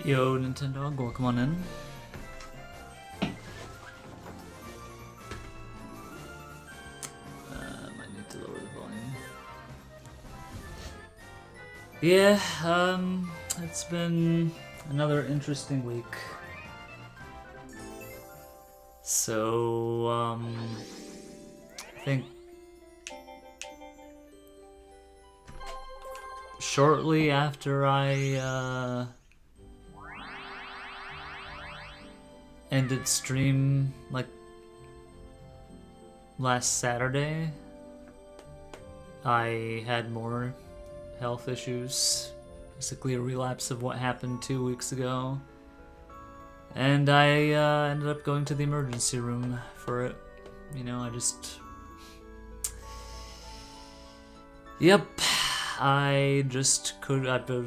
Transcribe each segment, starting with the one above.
Yo, Nintendo, welcome on in. Might need to lower the volume. Yeah, it's been another interesting week. So, I think shortly after I ended stream, like last Saturday, I had more health issues, basically a relapse of what happened 2 weeks ago, and I ended up going to the emergency room for it. You know, I was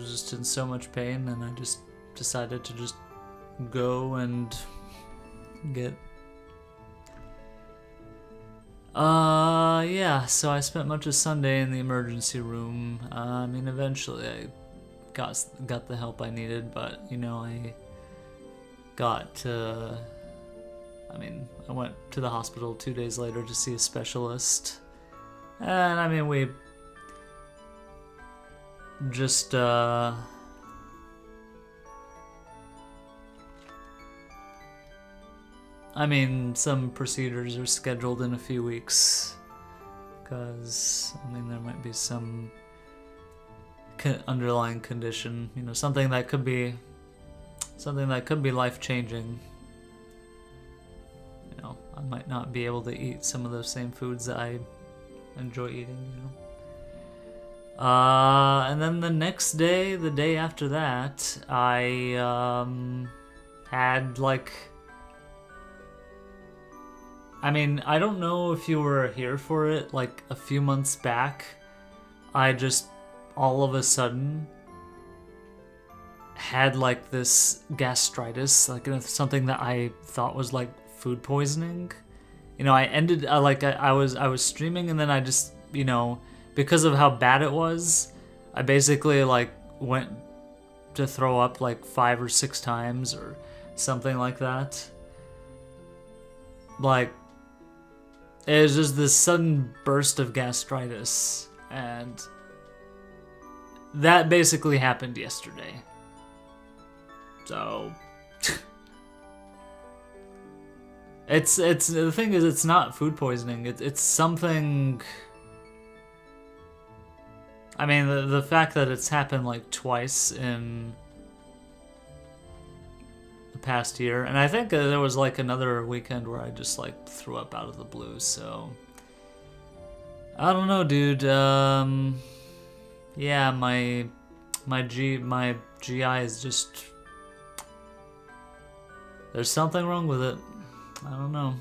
just in so much pain, and I just decided to just go and get yeah, so I spent much of Sunday in the emergency room. I mean, eventually I got the help I needed, but you know, I went to the hospital 2 days later to see a specialist, and I mean, we just some procedures are scheduled in a few weeks, because, I mean, there might be some underlying condition, you know, something that could be life-changing. You know, I might not be able to eat some of those same foods that I enjoy eating, you know. And then the next day, the day after that, I had, like, I mean, I don't know if you were here for it, like a few months back, I just all of a sudden had like this gastritis, like something that I thought was like food poisoning. You know, I was streaming, and then I just, you know, because of how bad it was, I basically like went to throw up like 5 or 6 times or something like that. Like, it was just this sudden burst of gastritis, and that basically happened yesterday. So it's the thing is, it's not food poisoning. It's something. I mean, the fact that it's happened like twice in the past year, and I think there was like another weekend where I just like threw up out of the blue. So I don't know, dude. Yeah, my GI is just, there's something wrong with it. I don't know.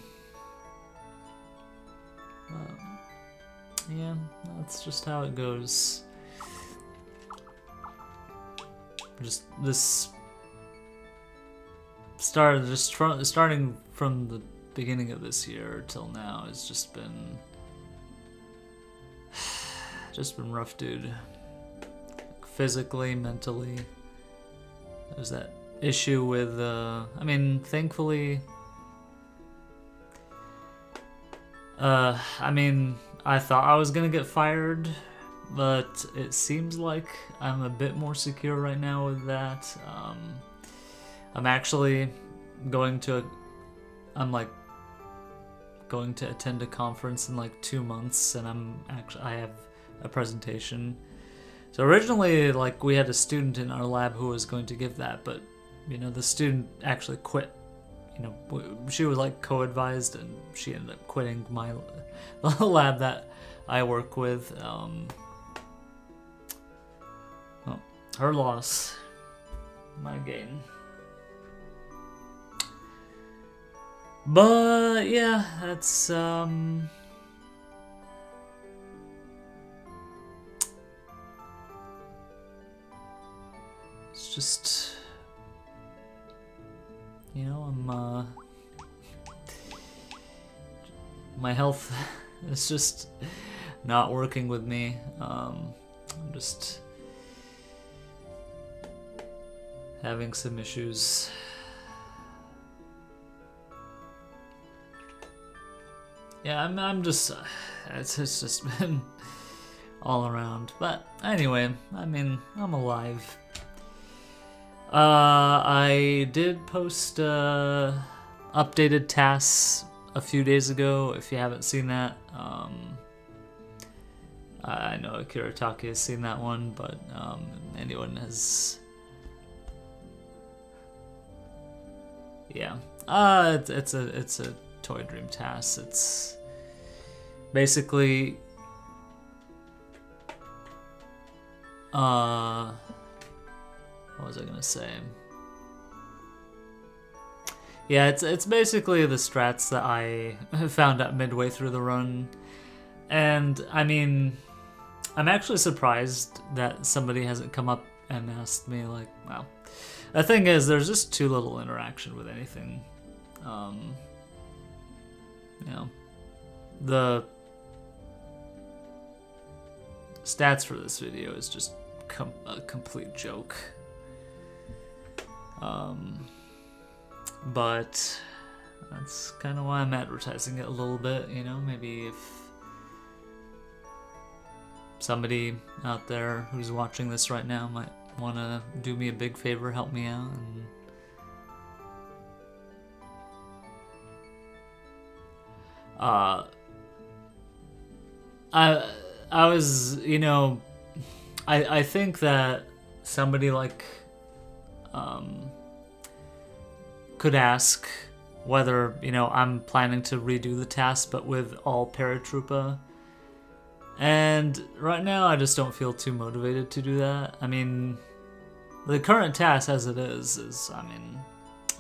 Yeah, that's just how it goes. Just this starting from the beginning of this year till now, it's just been rough, dude. Like, physically, mentally. There's that issue with I mean, thankfully, I mean, I thought I was gonna get fired, but it seems like I'm a bit more secure right now with that. I'm actually going to attend a conference in like 2 months, and I have a presentation. So originally, like, we had a student in our lab who was going to give that, but, you know, the student actually quit. You know, she was like co-advised, and she ended up quitting the lab that I work with. Well, her loss, my gain. But yeah, that's it's just, you know, my health is just not working with me. I'm just having some issues. Yeah, I'm just, it's just been all around. But anyway, I mean, I'm alive. I did post updated tasks a few days ago. If you haven't seen that, I know Akiratake has seen that one, but anyone has, yeah. It's a Toy Dream task. It's basically what was I gonna say? Yeah, it's basically the strats that I found out midway through the run, and I mean, I'm actually surprised that somebody hasn't come up and asked me, like, well, the thing is, there's just too little interaction with anything. You know, the stats for this video is just a complete joke. But that's kind of why I'm advertising it a little bit, you know, maybe if somebody out there who's watching this right now might want to do me a big favor, help me out, and I was, you know, I think that somebody like could ask whether, you know, I'm planning to redo the task but with all Paratroopa, and right now I just don't feel too motivated to do that. I mean, the current task as it is I mean,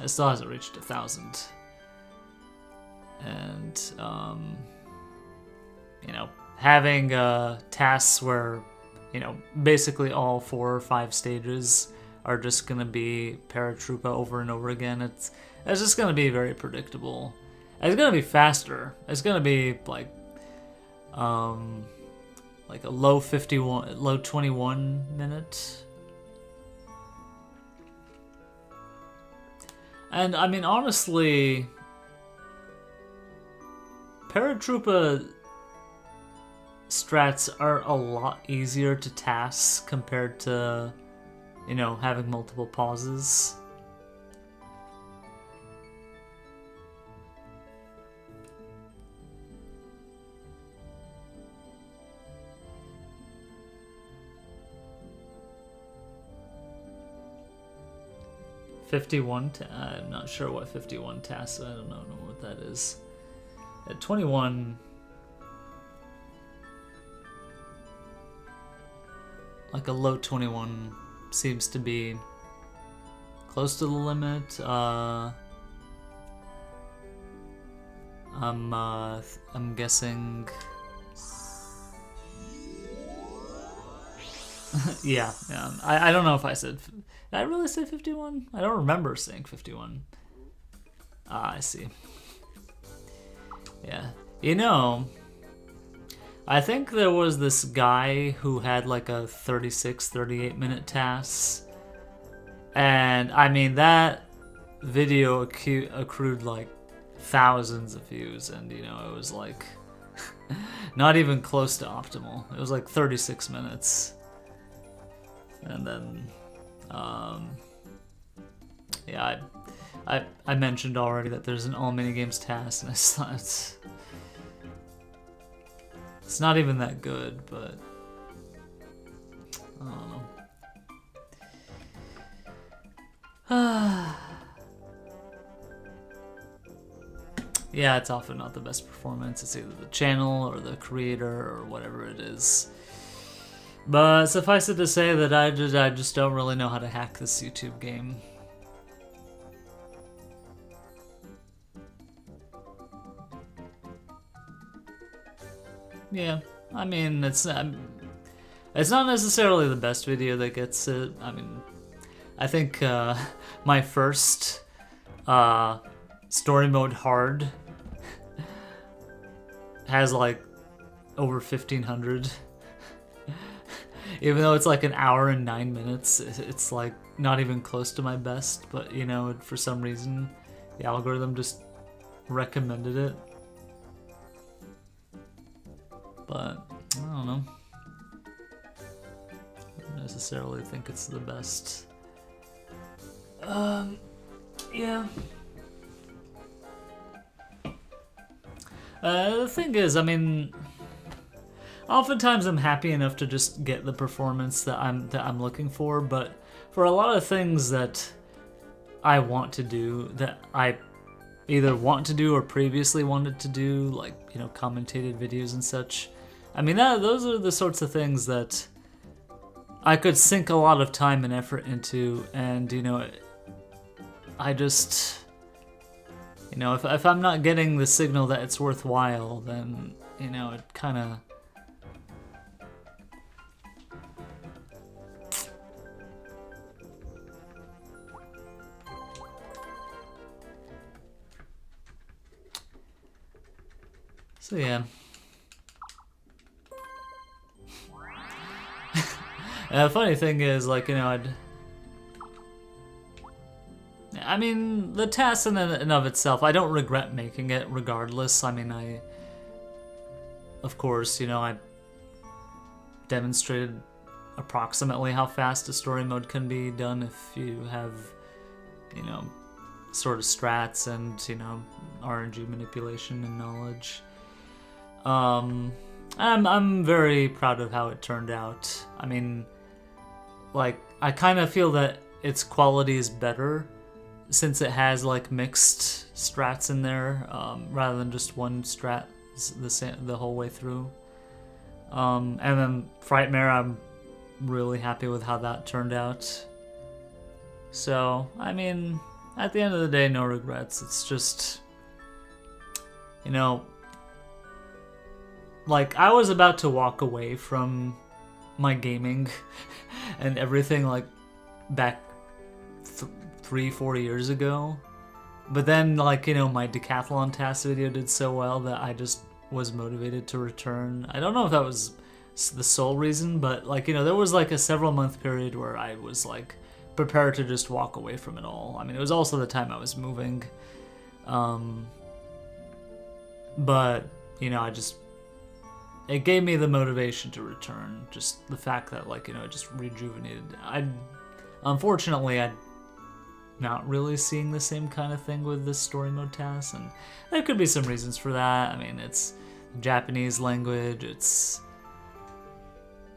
it still hasn't reached 1,000, and you know, having tasks where, you know, basically all 4 or 5 stages are just gonna be Paratroopa over and over again. It's just gonna be very predictable. It's gonna be faster. It's gonna be like a low 21 minute. And I mean, honestly, Paratroopa strats are a lot easier to task compared to, you know, having multiple pauses. I'm not sure what 51 tasks. I don't know what that is. At 21. Like a low 21 seems to be close to the limit. I'm guessing. yeah. I don't know if I said. Did I really say 51? I don't remember saying 51. Ah, I see. Yeah. You know, I think there was this guy who had like a 38 minute task. And I mean, that video accrued like thousands of views, and you know, it was like not even close to optimal. It was like 36 minutes. And then yeah, I mentioned already that there's an all minigames task, and it's not even that good, but I don't know. Yeah, it's often not the best performance. It's either the channel or the creator or whatever it is. But suffice it to say that I just don't really know how to hack this YouTube game. Yeah, I mean, it's not necessarily the best video that gets it. I mean, I think my first story mode hard has like over 1,500. Even though it's like an hour and 9 minutes, it's like not even close to my best, but you know, for some reason, the algorithm just recommended it. But, I don't know. I don't necessarily think it's the best. Yeah. The thing is, I mean, oftentimes I'm happy enough to just get the performance that I'm looking for, but for a lot of things that I want to do, that I either want to do or previously wanted to do, like, you know, commentated videos and such, I mean, those are the sorts of things that I could sink a lot of time and effort into, and, you know, I just, you know, if I'm not getting the signal that it's worthwhile, then, you know, it kind of... So yeah. The funny thing is, like, you know, I mean, the task in and of itself, I don't regret making it regardless. I mean, of course, you know, I demonstrated approximately how fast a story mode can be done if you have, you know, sort of strats and, you know, RNG manipulation and knowledge. I'm very proud of how it turned out. I mean, like, I kind of feel that its quality is better since it has like mixed strats in there, rather than just one strat the whole way through. And then Frightmare, I'm really happy with how that turned out. So, I mean, at the end of the day, no regrets. It's just, you know, like, I was about to walk away from my gaming and everything, like, back 3-4 years ago. But then, like, you know, my decathlon task video did so well that I just was motivated to return. I don't know if that was the sole reason, but, like, you know, there was, like, a several-month period where I was, like, prepared to just walk away from it all. I mean, it was also the time I was moving. But, you know, it gave me the motivation to return. Just the fact that, like, you know, it just rejuvenated. Unfortunately, I'm not really seeing the same kind of thing with this story mode task, and there could be some reasons for that. I mean, it's Japanese language, it's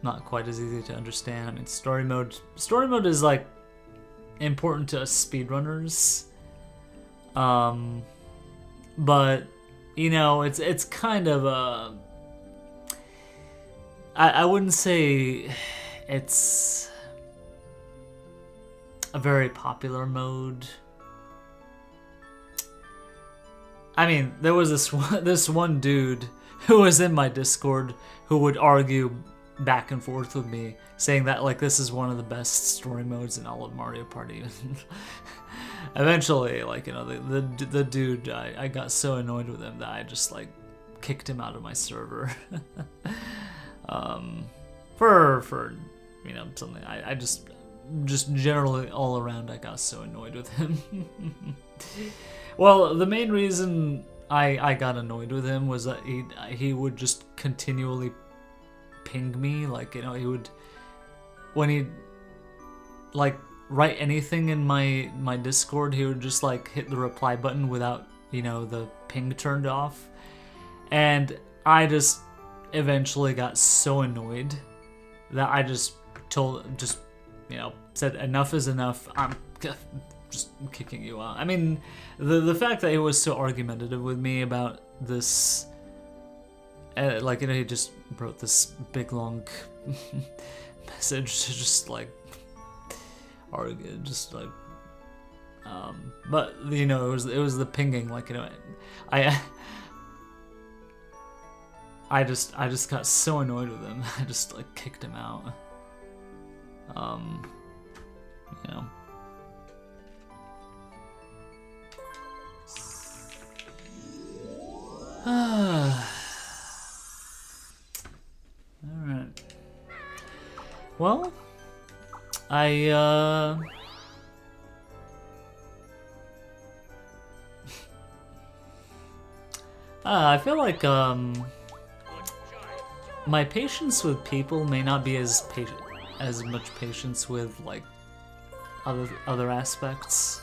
not quite as easy to understand. I mean, story mode is, like, important to us speedrunners. But, you know, it's kind of a... I wouldn't say it's a very popular mode. I mean, there was this one dude who was in my Discord who would argue back and forth with me, saying that, like, this is one of the best story modes in all of Mario Party. Eventually, like, you know, the dude, I got so annoyed with him that I just, like, kicked him out of my server. For you know, something I just generally all around I got so annoyed with him. Well, the main reason I got annoyed with him was that he would just continually ping me, like, you know, he would, when he'd, like, write anything in my Discord, he would just, like, hit the reply button without, you know, the ping turned off, and I just eventually got so annoyed that I just you know, said enough is enough. I'm just kicking you out. I mean, the fact that he was so argumentative with me about this, like, you know, he just wrote this big long message to just, like, argue, just, like, but, you know, it was the pinging, like, you know, I just got so annoyed with him. I just, like, kicked him out. You know. Alright. Well, I feel like my patience with people may not be as much patience with like other aspects.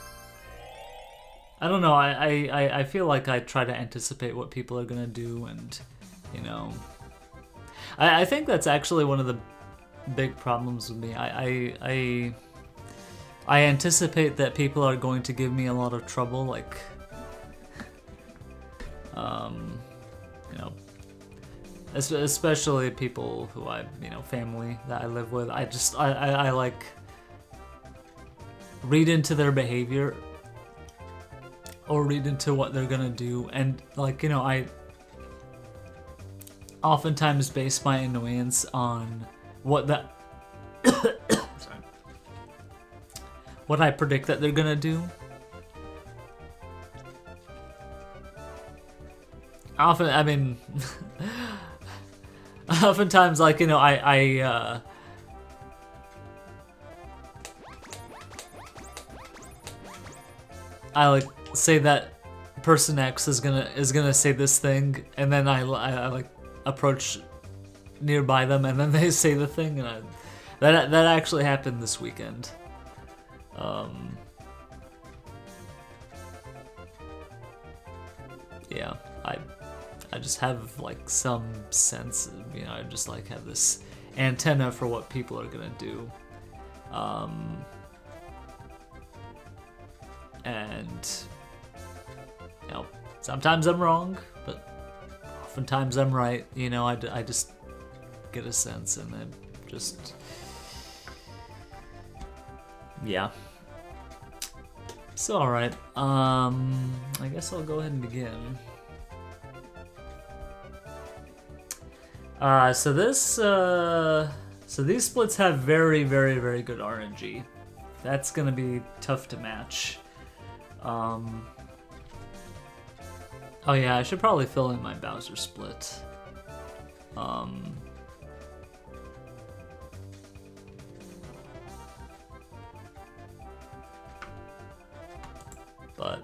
I don't know. I feel like I try to anticipate what people are gonna do, and you know, I think that's actually one of the big problems with me. I anticipate that people are going to give me a lot of trouble, like you know, especially people who family that I live with. I like read into their behavior or read into what they're gonna do, and like, you know, I oftentimes base my annoyance on what what I predict that they're gonna do. Oftentimes, like, you know, I like say that person X is gonna say this thing, and then I like approach nearby them, and then they say the thing, and that actually happened this weekend. Yeah, I just have like some sense, you know, I just like have this antenna for what people are gonna do. And you know, sometimes I'm wrong, but oftentimes I'm right. You know, I just get a sense, and then just, yeah. So alright, I guess I'll go ahead and begin. So these splits have very, very, very good RNG. That's gonna be tough to match. Oh yeah, I should probably fill in my Bowser split. But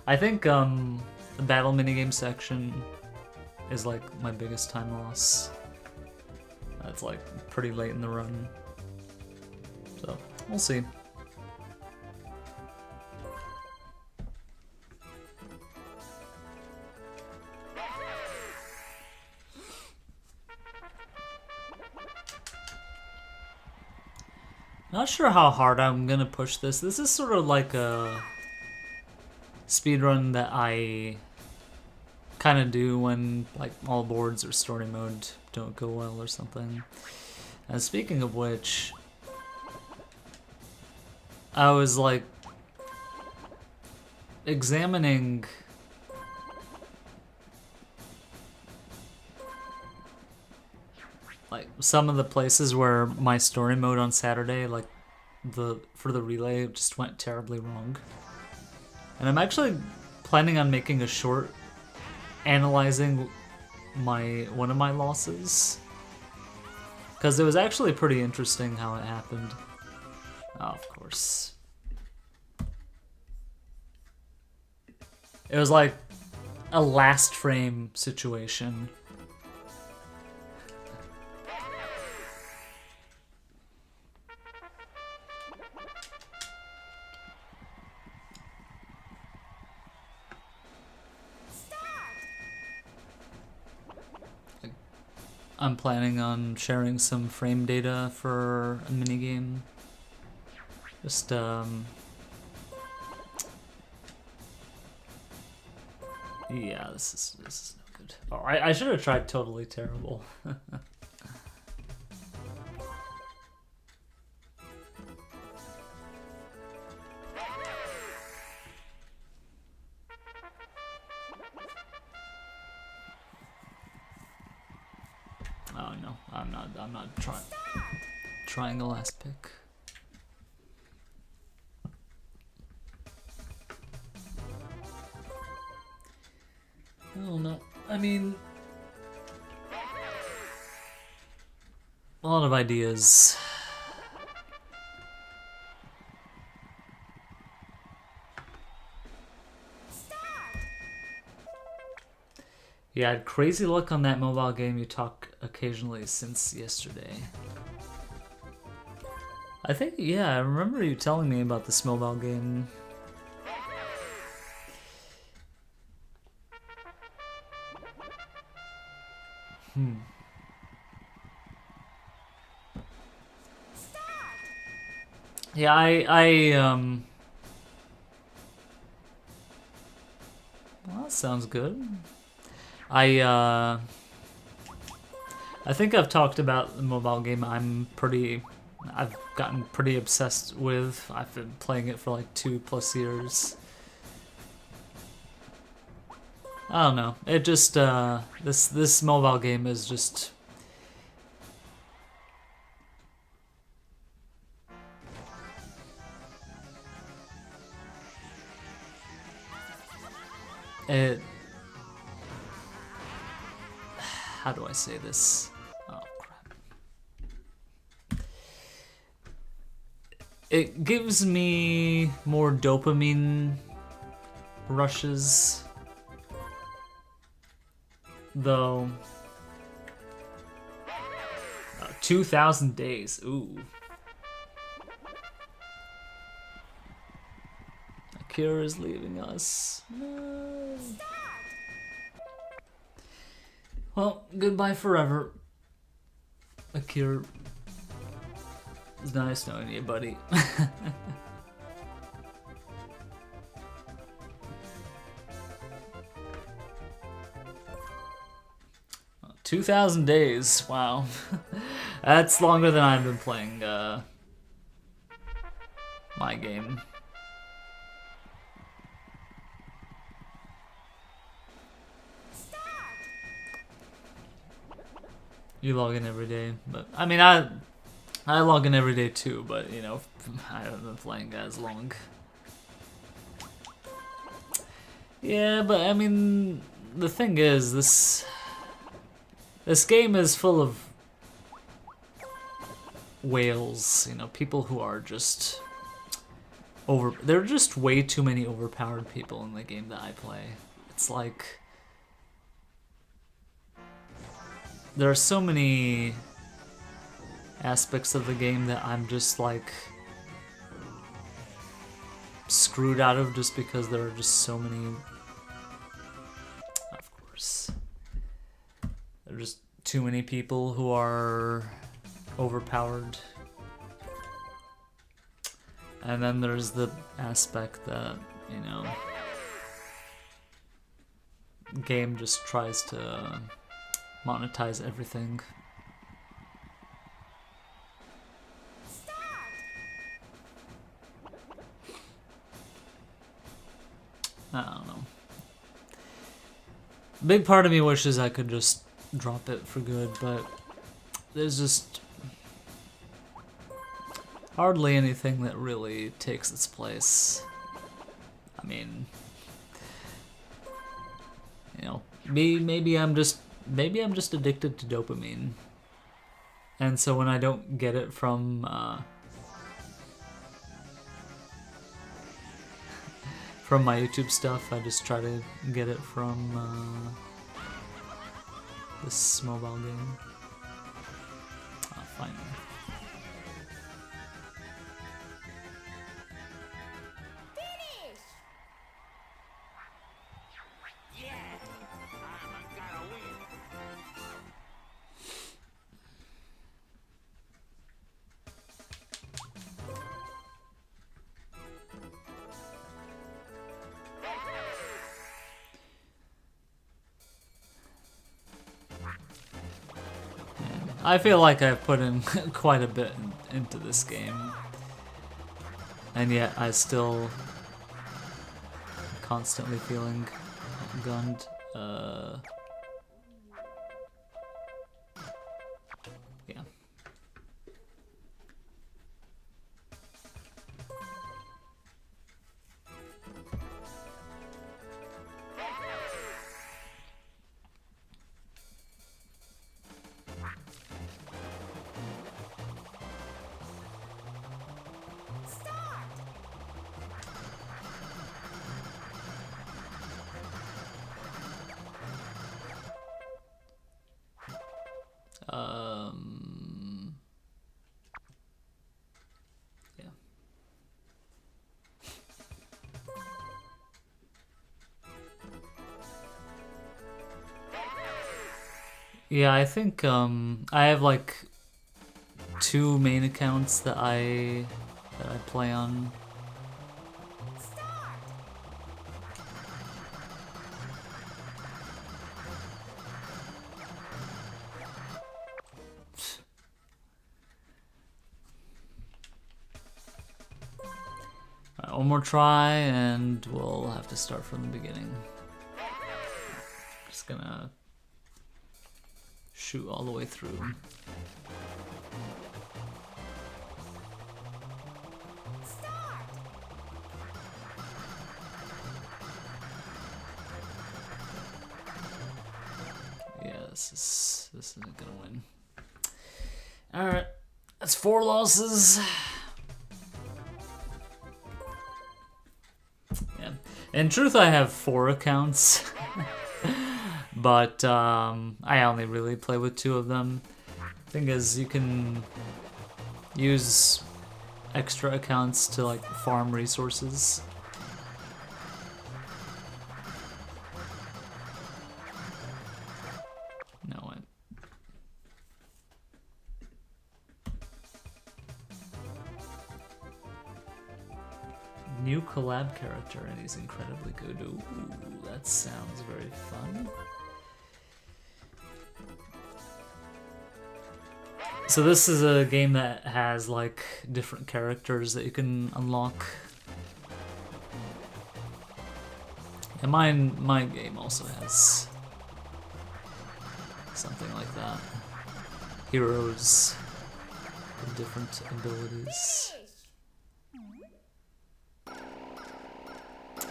I think the battle minigame section is like my biggest time loss. That's like pretty late in the run. So we'll see. Not sure how hard I'm gonna push this. This is sort of like a speedrun that I kind of do when like all boards or story mode don't go well or something. And speaking of which, I was like examining like some of the places where my story mode on Saturday, like for the relay, just went terribly wrong. And I'm actually planning on making a short analyzing one of my losses, because it was actually pretty interesting how it happened. Oh, of course. It was like a last frame situation. I'm planning on sharing some frame data for a minigame. Just, yeah, this is no good. Oh, I should have tried Totally Terrible. Oh no, I'm not trying the last pick. Oh no, I mean, a lot of ideas. Yeah, I had crazy luck on that mobile game you talk occasionally since yesterday. I think, yeah, I remember you telling me about this mobile game. Yeah, well, that sounds good. I think I've talked about the mobile game I've gotten pretty obsessed with. I've been playing it for like 2+ years. I don't know. It just, this mobile game is just... It... How do I say this? Oh, crap. It gives me more dopamine rushes, though. 2,000 days. Ooh. Akira is leaving us. No. Well, goodbye forever. Akira. It's nice knowing you, buddy. 2,000 days. Wow. That's longer than I've been playing my game. You log in every day, but I mean, I log in every day too, but you know, I haven't been playing as long. Yeah, but I mean, the thing is, this game is full of whales, you know, people who are just there are just way too many overpowered people in the game that I play. It's like there are so many aspects of the game that I'm just like screwed out of just because there are just so many. Of course, there are just too many people who are overpowered. And then there's the aspect that, you know, game just tries to monetize everything. I don't know. Big part of me wishes I could just drop it for good, but there's just hardly anything that really takes its place. I mean, you know, maybe I'm just addicted to dopamine, and so when I don't get it from my YouTube stuff, I just try to get it from this mobile game. Oh, finally. I feel like I've put in quite a bit into this game, and yet I still constantly feeling gunned. Yeah. Yeah. Yeah, I think I have like 2 main accounts that I play on. Alright, one more try and we'll have to start from the beginning. Just gonna shoot all the way through. Yeah, this isn't gonna win. Alright, that's 4 losses. Yeah, in truth I have 4 accounts. But I only really play with 2 of them. Thing is, you can use extra accounts to like farm resources. No, new collab character and he's incredibly good. Ooh, that sounds very fun. So this is a game that has like different characters that you can unlock. And my game also has something like that. Heroes with different abilities.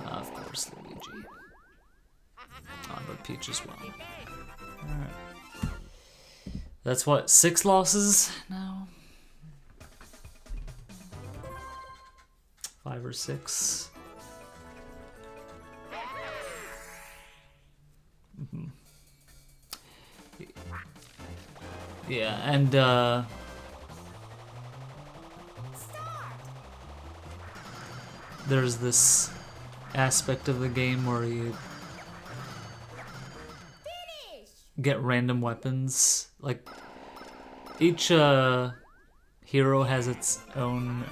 Of course, Luigi. But Peach as well. Alright. That's what, 6 losses now? 5 or 6. Yeah, and there's this aspect of the game where you get random weapons. Like, each hero has its own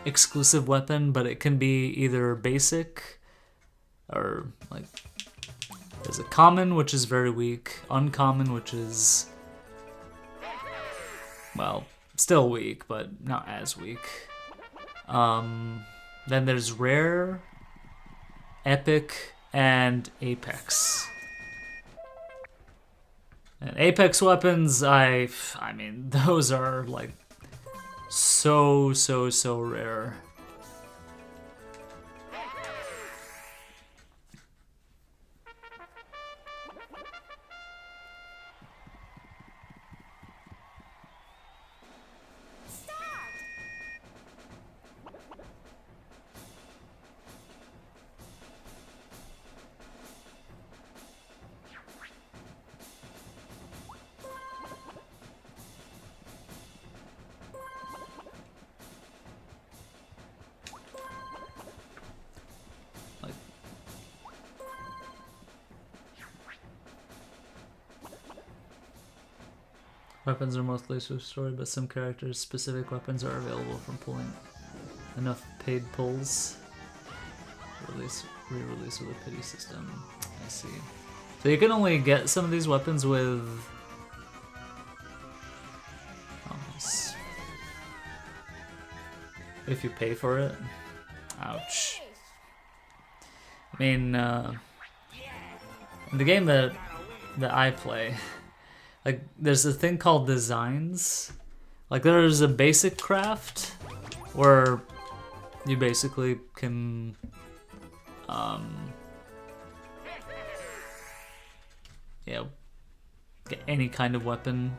exclusive weapon, but it can be either basic or like there's a common, which is very weak, uncommon, which is, well, still weak, but not as weak. Then there's rare, epic, and apex. And apex weapons, I mean, those are like so rare. Weapons are mostly story, but some characters' specific weapons are available from pulling enough paid pulls. Re-release with a pity system. I see. So you can only get some of these weapons with... if you pay for it. Ouch. I mean, in the game that I play, like, there's a thing called designs. Like, there's a basic craft where you basically can yeah, get any kind of weapon.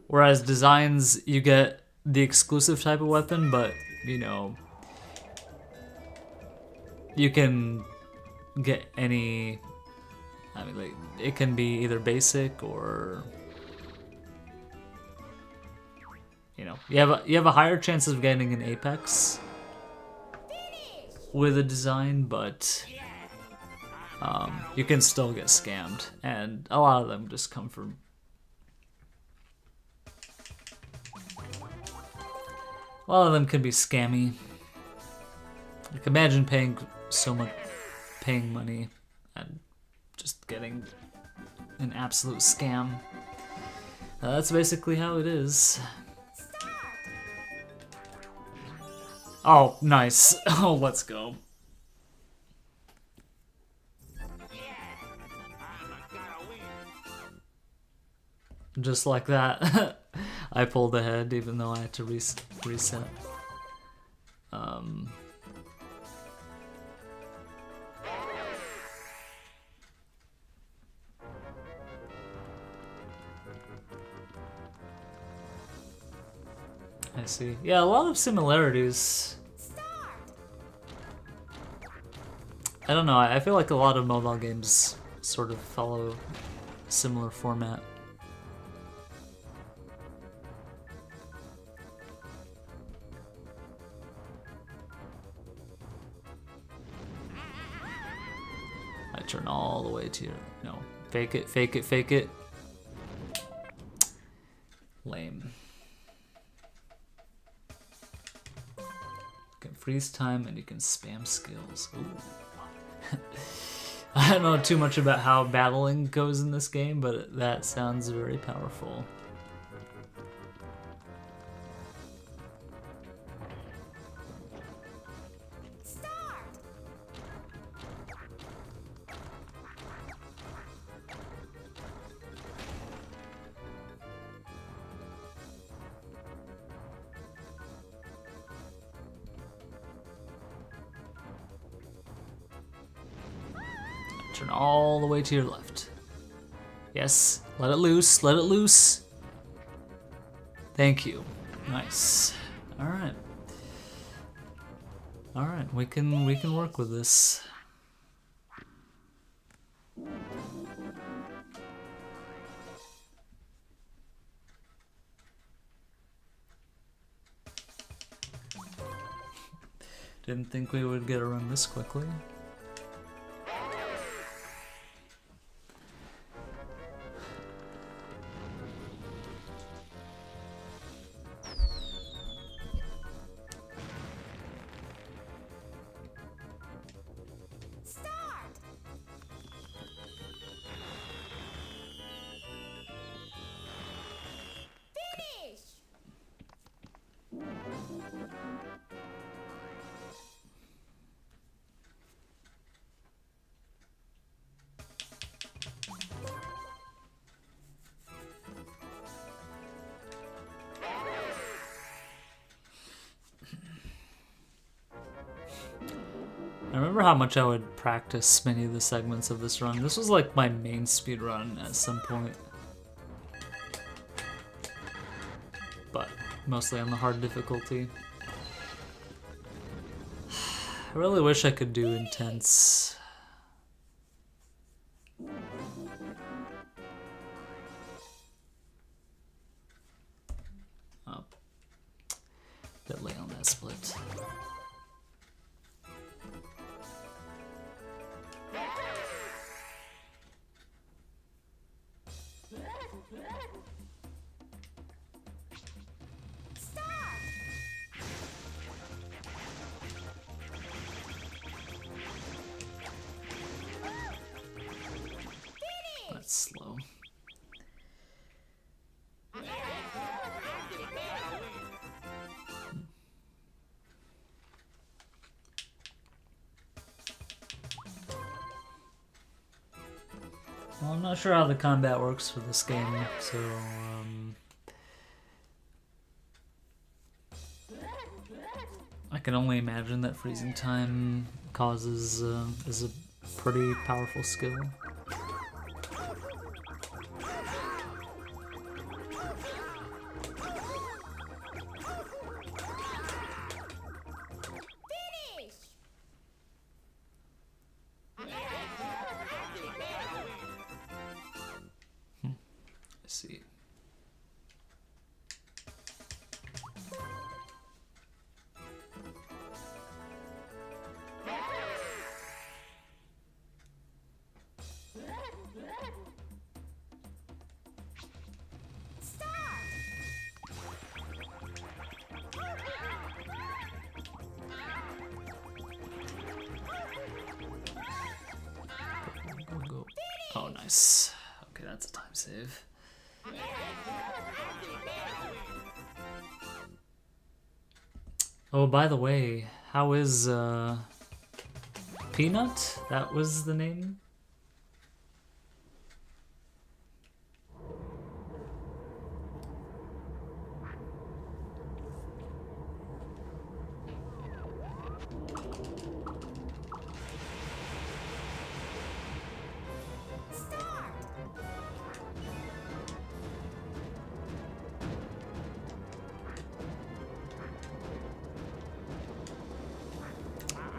Whereas designs, you get the exclusive type of weapon, but, you know, you can get any I mean, like, it can be either basic or, you know, you have a higher chance of getting an Apex with a design, but you can still get scammed, and a lot of them just come from. A lot of them can be scammy. Like, imagine paying money and just getting an absolute scam. That's basically how it is. Oh, nice. Oh, let's go. Just like that. I pulled ahead even though I had to reset. I see. Yeah, a lot of similarities. I don't know, I feel like a lot of mobile games sort of follow a similar format. I turn all the way to your... No. Fake it, fake it, fake it. Lame. You can freeze time and you can spam skills. Ooh. I don't know too much about how battling goes in this game, but that sounds very powerful. Turn all the way to your left. Yes, let it loose, let it loose. Thank you. Nice. Alright. Alright, we can work with this. Didn't think we would get around this quickly. I remember how much I would practice many of the segments of this run. This was like my main speedrun at some point. But mostly on the hard difficulty. I really wish I could do intense. Oh. Bit late on that split. That's slow. Well, I'm not sure how the combat works for this game, so I can only imagine that freezing time is a pretty powerful skill. see. Go. Oh, nice. Okay, that's a time save. Oh, by the way, how is Peanut? That was the name?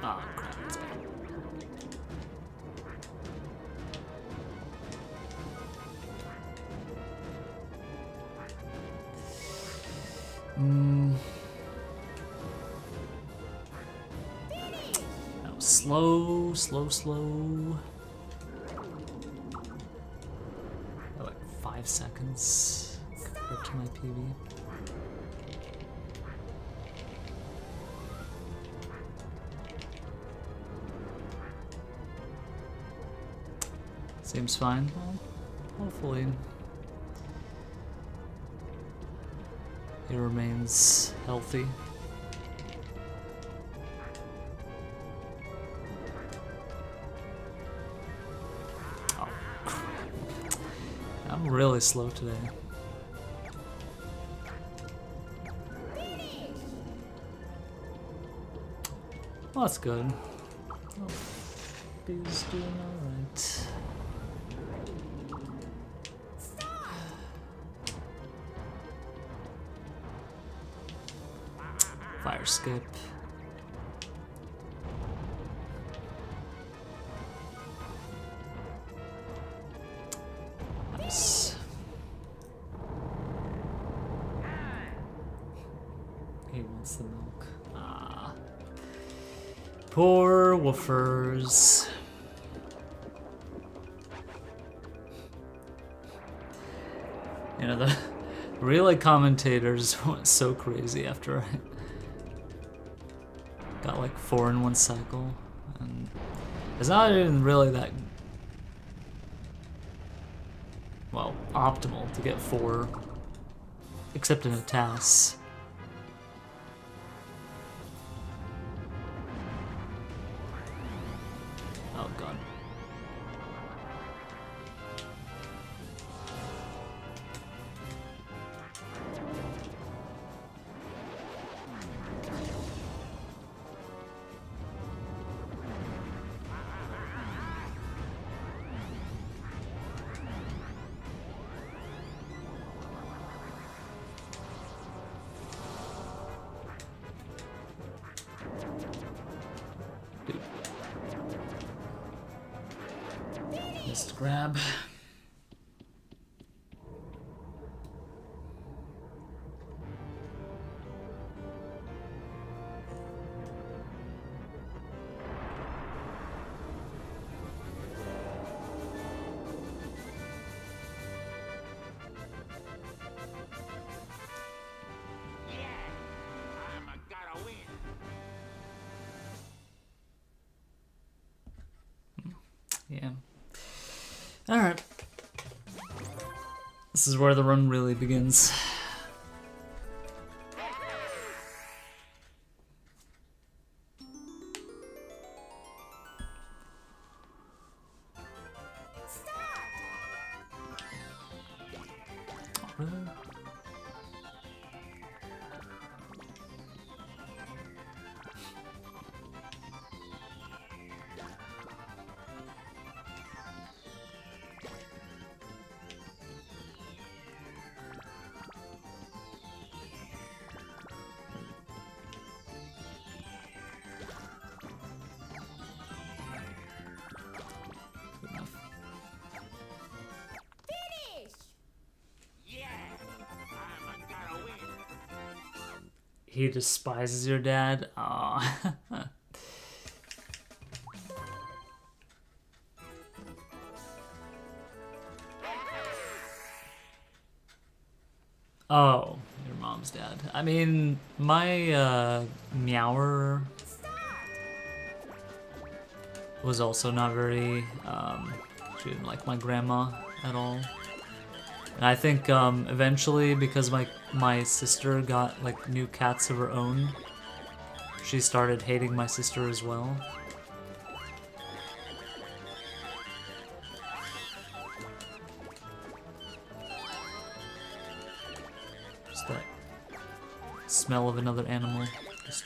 Oh, crap. That's bad. That was slow, slow, slow. Like 5 seconds compared to my PB. Seems fine. Well, hopefully he remains healthy. Oh, crap. I'm really slow today. Well, that's good. Oh, he's doing alright. Fire skip. Nice. He wants the milk. Ah. Poor woofers. You know, the relay commentators went so crazy after I got like 4 in one cycle, and it's not even really that, well, optimal to get 4, except in a TAS. Oh god. Missed grab. Yeah. Alright. This is where the run really begins. Oh, really? Good enough. He despises your dad? Aw. Oh, your mom's dad. I mean, my meower was also not very, she didn't like my grandma at all. And I think eventually, because my sister got like new cats of her own, she started hating my sister as well. Just that smell of another animal. Just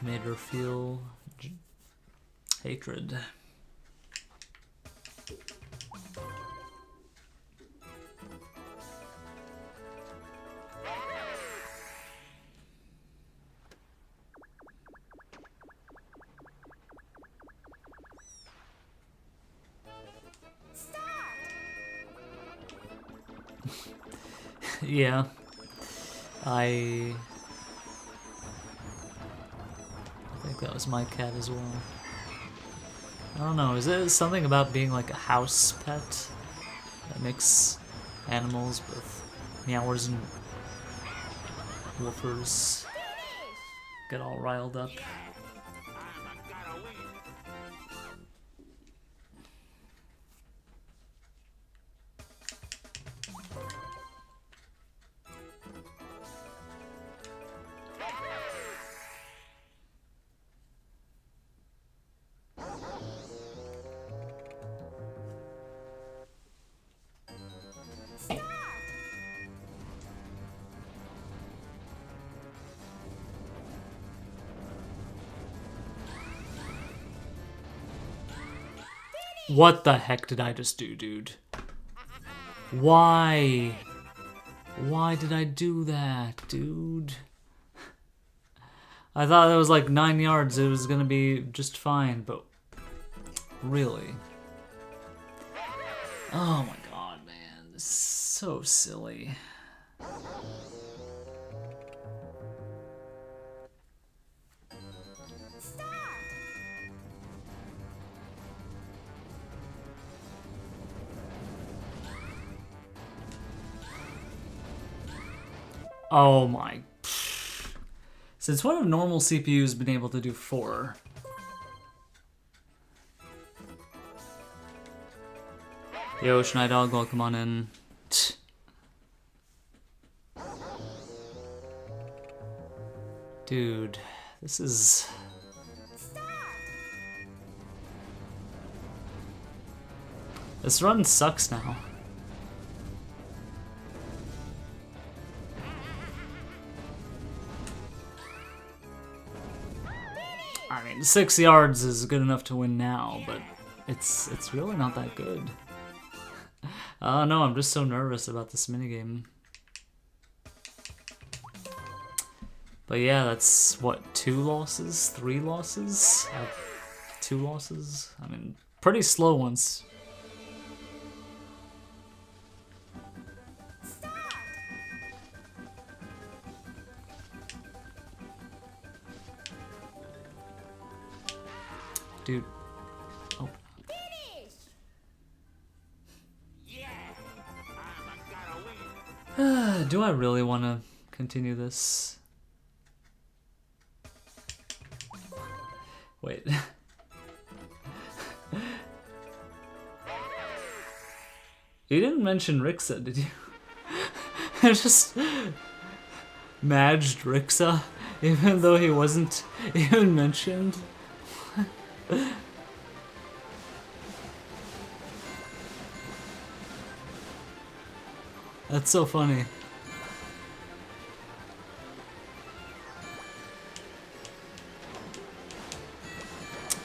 made her feel hatred. Yeah, I think that was my cat as well. I don't know, is it something about being like a house pet that makes animals with meowers and woofers get all riled up? What the heck did I just do, dude? Why? Why did I do that, dude? I thought that was like 9 yards, it was gonna be just fine, but really? Oh my god, man, this is so silly. Oh my. Since when have normal CPUs been able to do 4? Yo, Schnei Dog, welcome on in. Dude, this is... This run sucks now. I mean, 6 yards is good enough to win now, but it's really not that good. No, I'm just so nervous about this minigame. But yeah, that's what, 2 losses? 3 losses? 2 losses? I mean, pretty slow ones. Dude. Oh. Do I really want to continue this? Wait. You didn't mention Rixa, did you? I just madged Rixa, even though he wasn't even mentioned. That's so funny.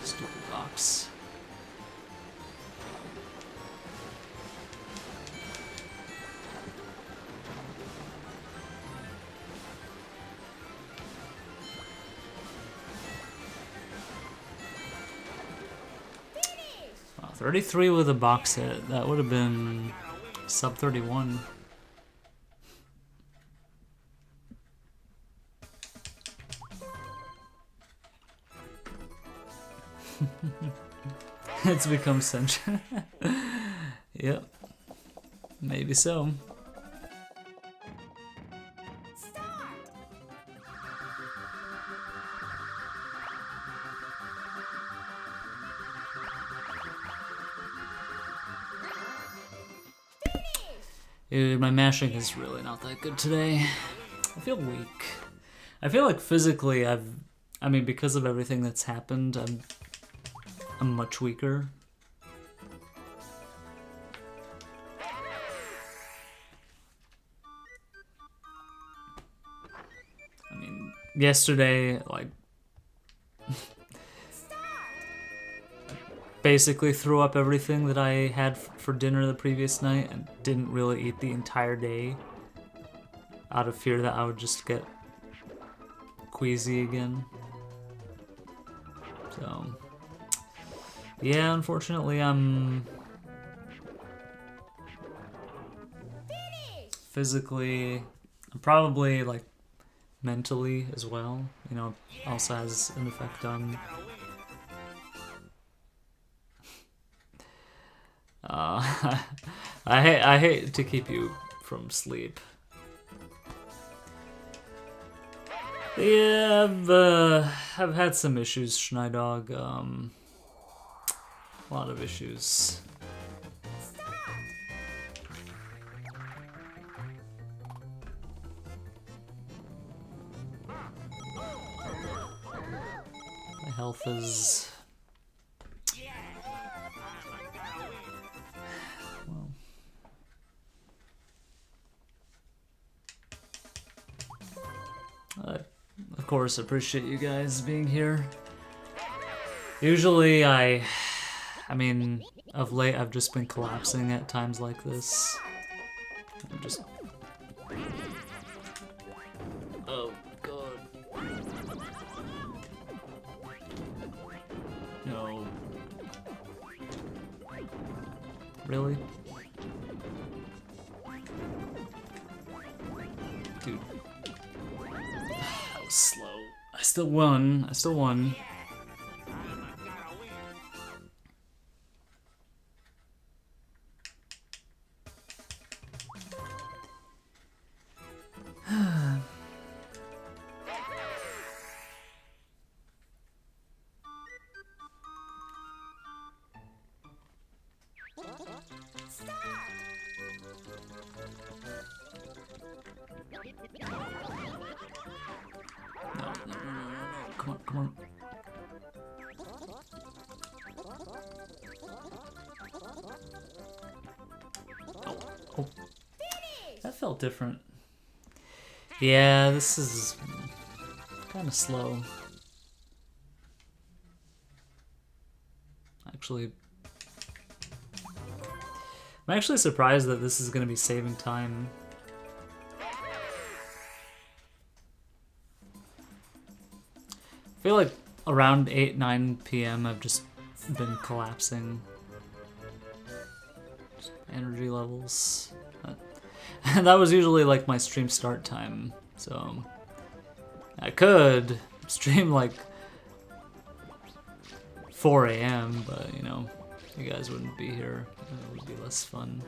Stupid box. 33 with a box hit. That would have been sub 31. It's become central. Yep. Maybe so. Dude, my mashing is really not that good today. I feel weak. I feel like physically I mean, because of everything that's happened, I'm much weaker. I mean, yesterday, like, basically threw up everything that I had for dinner the previous night and didn't really eat the entire day out of fear that I would just get queasy again. So, yeah, unfortunately I'm physically, I'm probably like mentally as well, you know, also has an effect on I hate to keep you from sleep. Yeah, I've had some issues, Schneidog. A lot of issues. My health is... Of course, appreciate you guys being here. Usually I mean, of late I've just been collapsing at times like this. I'm just... Oh, God. No. Really? Dude. That was slow. I still won. No. Come on. Oh. That felt different. Yeah, this is kind of slow. Actually, I'm actually surprised that this is going to be saving time. I feel like around 8-9 p.m. I've just been collapsing. Just energy levels. That was usually like my stream start time, so I could stream like 4 a.m., but you know, you guys wouldn't be here. It would be less fun.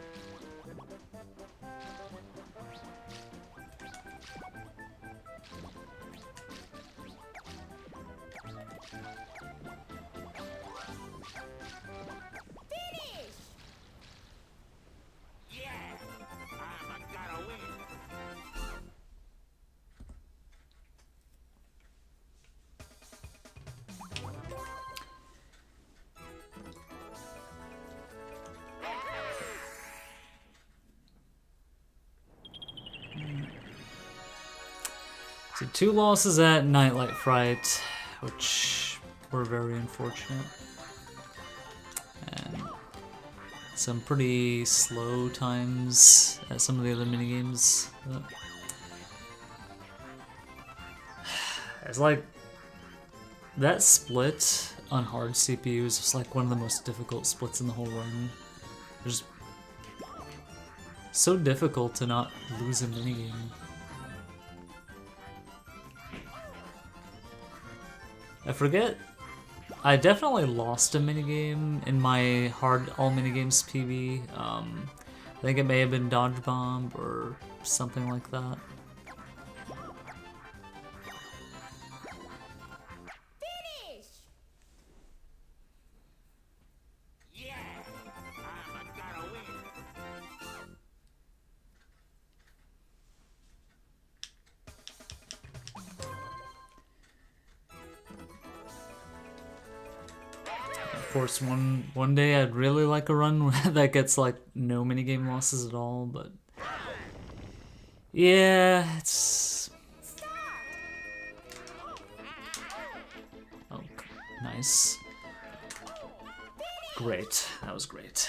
So 2 losses at Nightlight Fright, which were very unfortunate. And some pretty slow times at some of the other minigames. It's like that split on hard CPUs, it's like one of the most difficult splits in the whole run. Just so difficult to not lose a minigame. I forget. I definitely lost a minigame in my hard all minigames PB. I think it may have been Dodge Bomb or something like that. Of course, one day I'd really like a run that gets like no minigame losses at all, but yeah, it's oh nice, great, that was great.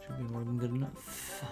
Should be more than good enough.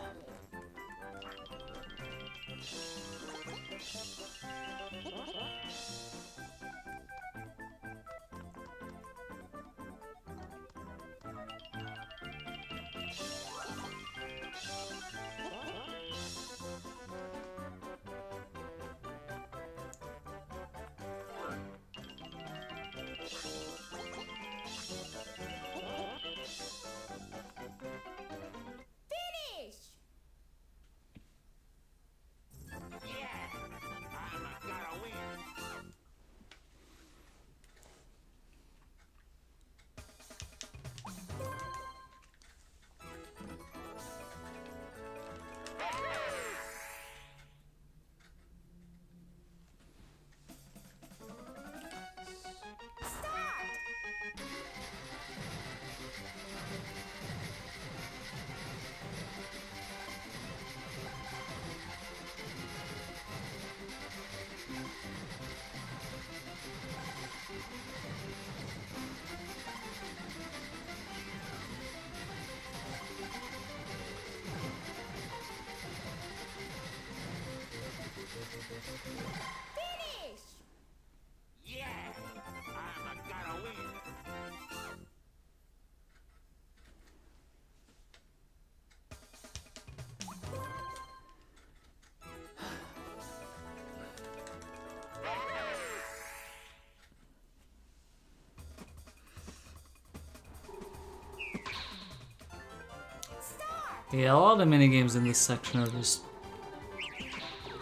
Yeah, a lot of minigames in this section are just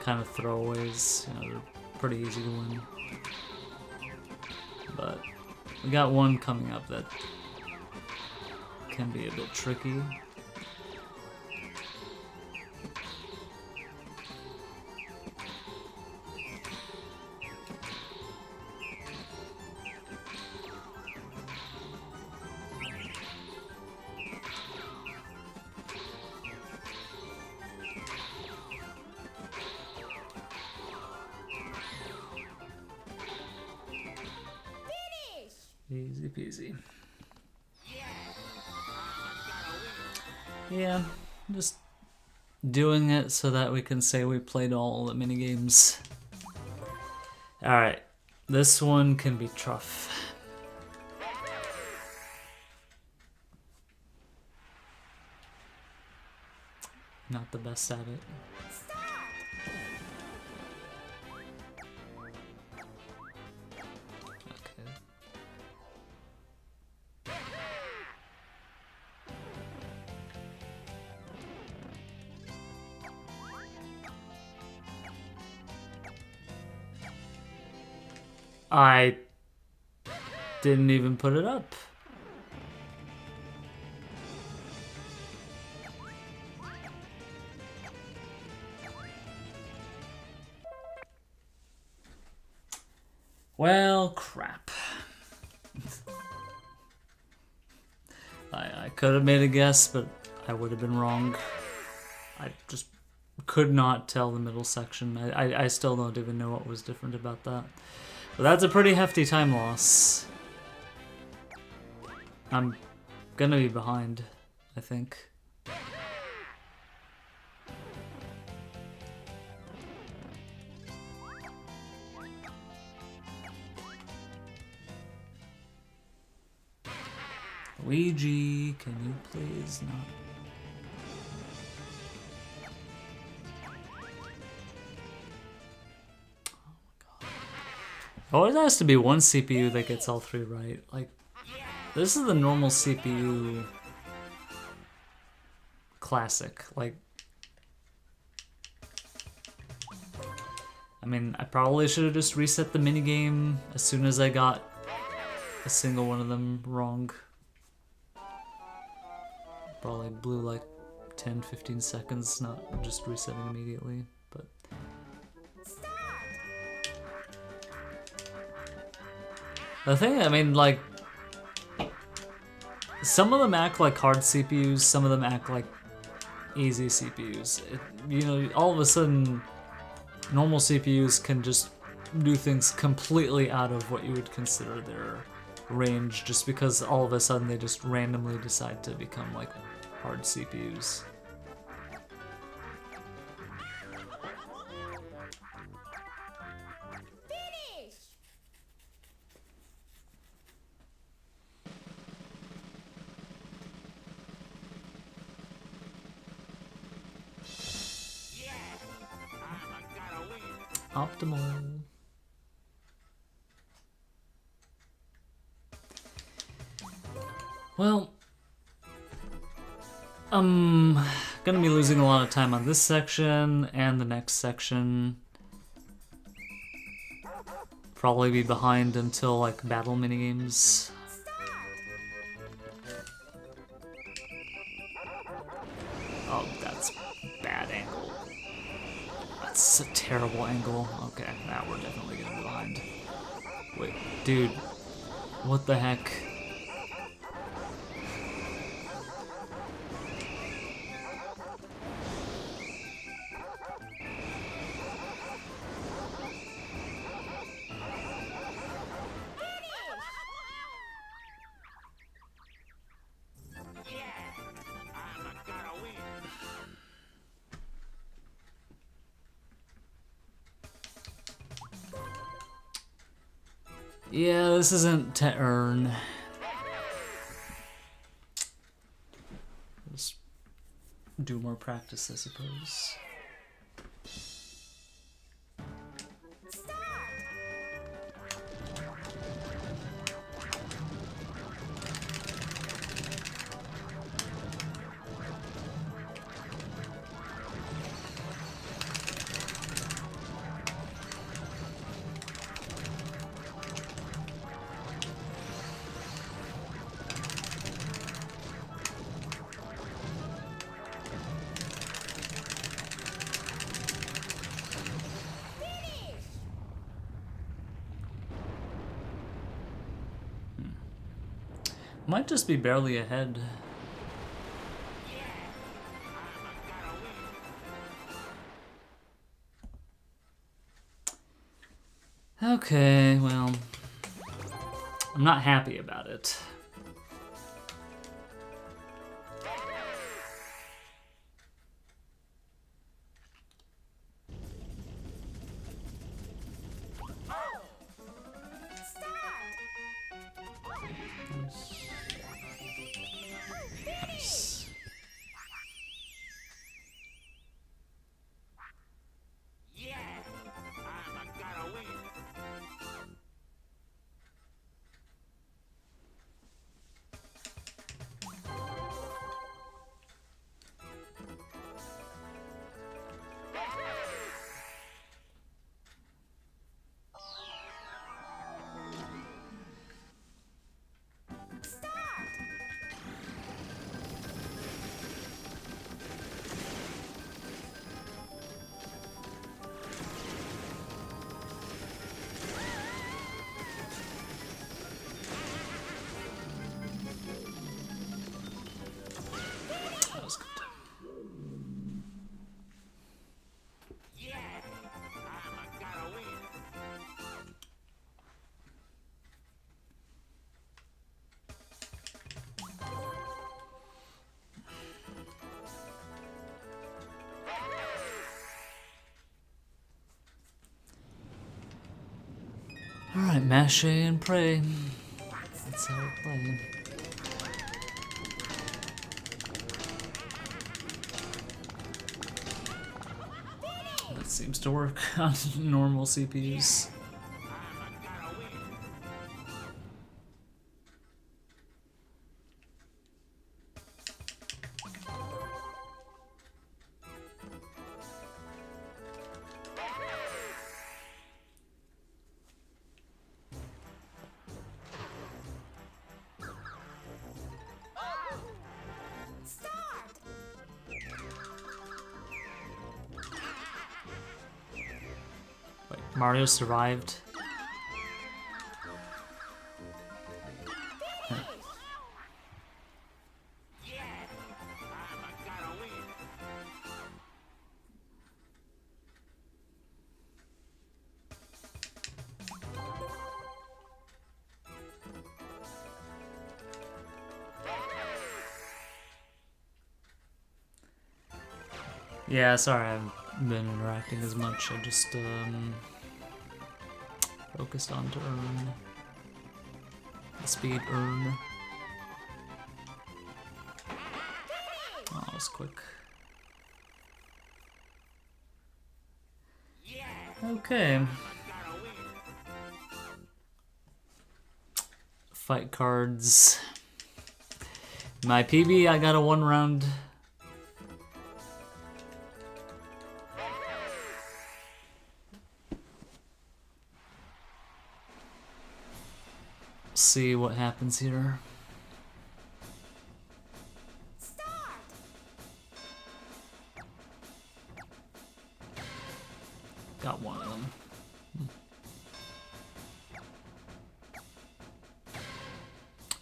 kind of throwaways. You know, they're pretty easy to win. But we got one coming up that can be a bit tricky. Easy peasy. Yeah, just doing it so that we can say we played all the minigames. Alright, this one can be tough. Not the best at it. I didn't even put it up. Well, crap. I could have made a guess, but I would have been wrong. I just could not tell the middle section. I still don't even know what was different about that. But that's a pretty hefty time loss. I'm gonna be behind, I think. Luigi, can you please not? Always has to be one CPU that gets all three right. Like, this is the normal CPU classic. Like, I mean, I probably should have just reset the minigame as soon as I got a single one of them wrong. Probably blew like 10-15 seconds, not just resetting immediately, but... The thing, I mean, like, some of them act like hard CPUs, some of them act like easy CPUs. You know, all of a sudden, normal CPUs can just do things completely out of what you would consider their range, just because all of a sudden they just randomly decide to become like hard CPUs. Optimal. Well, I'm gonna be losing a lot of time on this section and the next section. Probably be behind until like battle minigames. Oh, that's bad angle. That's a terrible angle. Okay, now we're definitely gonna be behind. Wait, dude, what the heck? Yeah, this isn't to earn. Just do more practice, I suppose. Might just be barely ahead. Okay, well, I'm not happy about it. Nice. That was good. Alright, mache and pray. That's how we play. That seems to work on normal CPUs. Wait, Mario survived? Yeah, sorry I haven't been interacting as much. I just focused on to earn the speed earn. Oh, that was quick. Okay. Fight cards. My PB, I got a 1 round. See what happens here. Got one of them.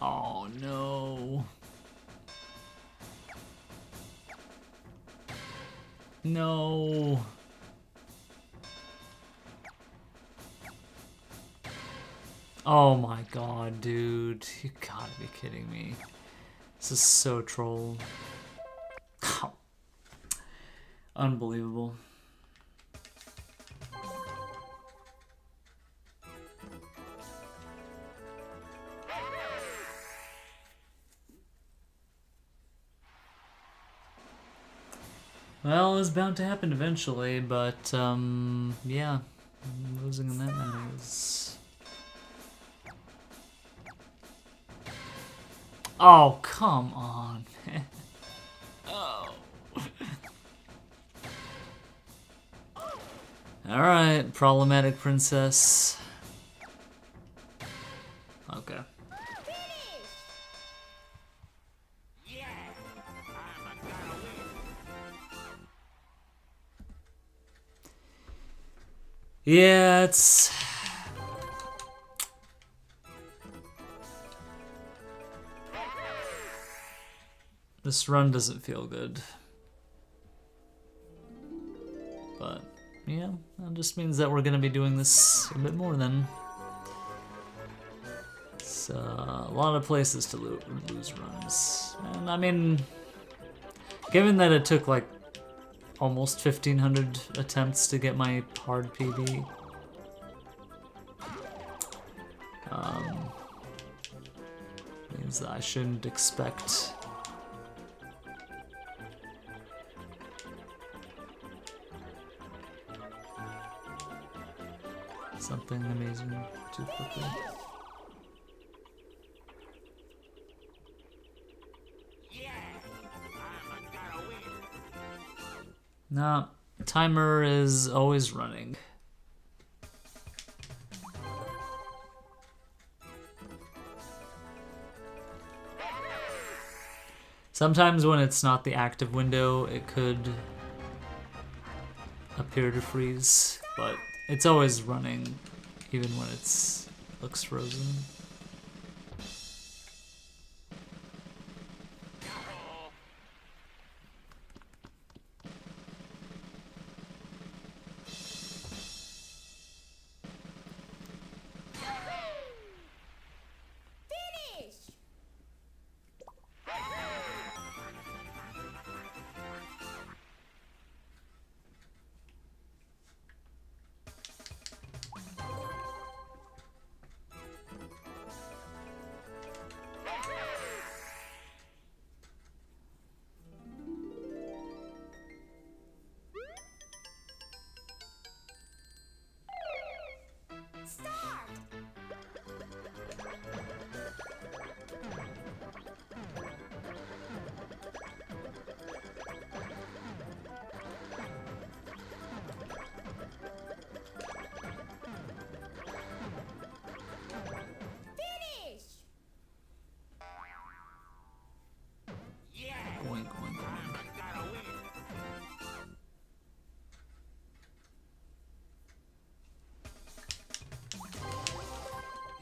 Oh no. No. Oh my god, dude. You gotta be kidding me. This is so troll. Unbelievable. Well, it was bound to happen eventually, but, yeah. Losing in that manner was... Oh, come on, man. Oh. Alright, problematic princess. Okay. Yeah, it's... This run doesn't feel good. But, yeah, that just means that we're gonna be doing this a bit more then. It's a lot of places to lose runs. And I mean, given that it took like almost 1,500 attempts to get my hard PB, means that I shouldn't expect something amazing too quickly. Nah, timer is always running. Sometimes when it's not the active window, it could appear to freeze, but it's always running, even when it's looks frozen.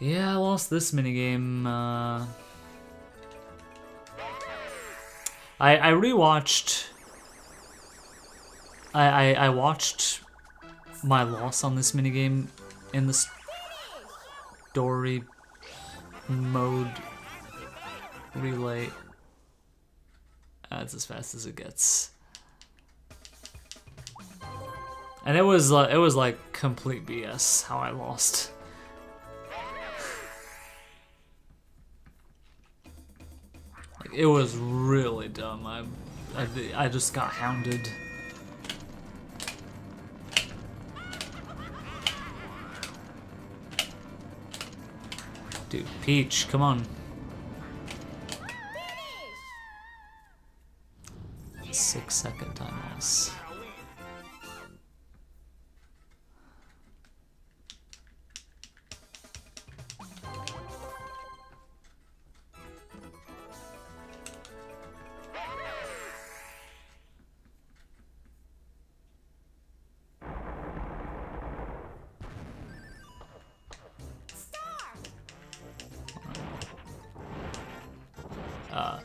Yeah, I lost this minigame. I rewatched. I watched my loss on this minigame in the story mode relay. That's as fast as it gets. And it was like complete BS how I lost. It was really dumb. I just got hounded. Dude, Peach, come on. 6-second time loss.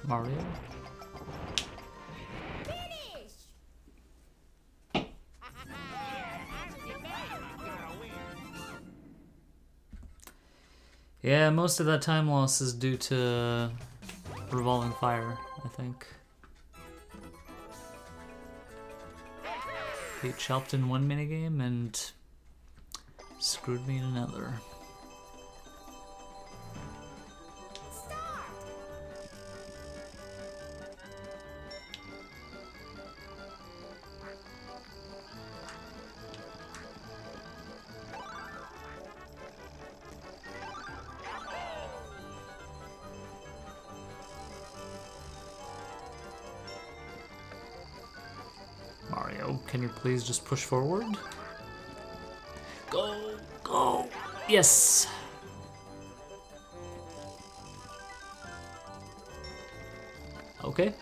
Mario? Yeah, most of that time loss is due to revolving fire, I think. Peach helped in one minigame and screwed me in another. Mario, can you please just push forward? Go, go, yes! Okay.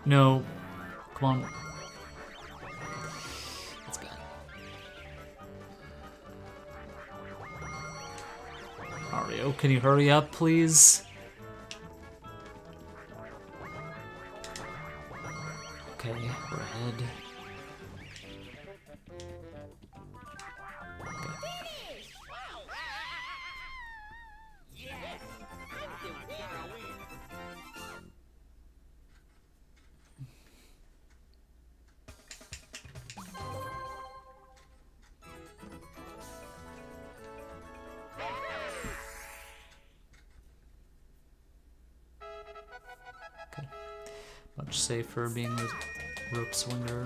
No. Come on. That's bad. Mario, can you hurry up, please? Okay, we're ahead. Okay. Much safer being with rope swinger.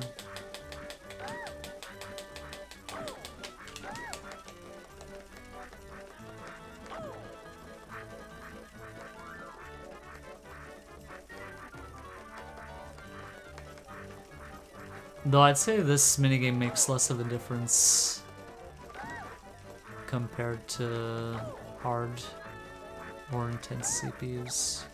Though I'd say this minigame makes less of a difference compared to hard or intense CPUs.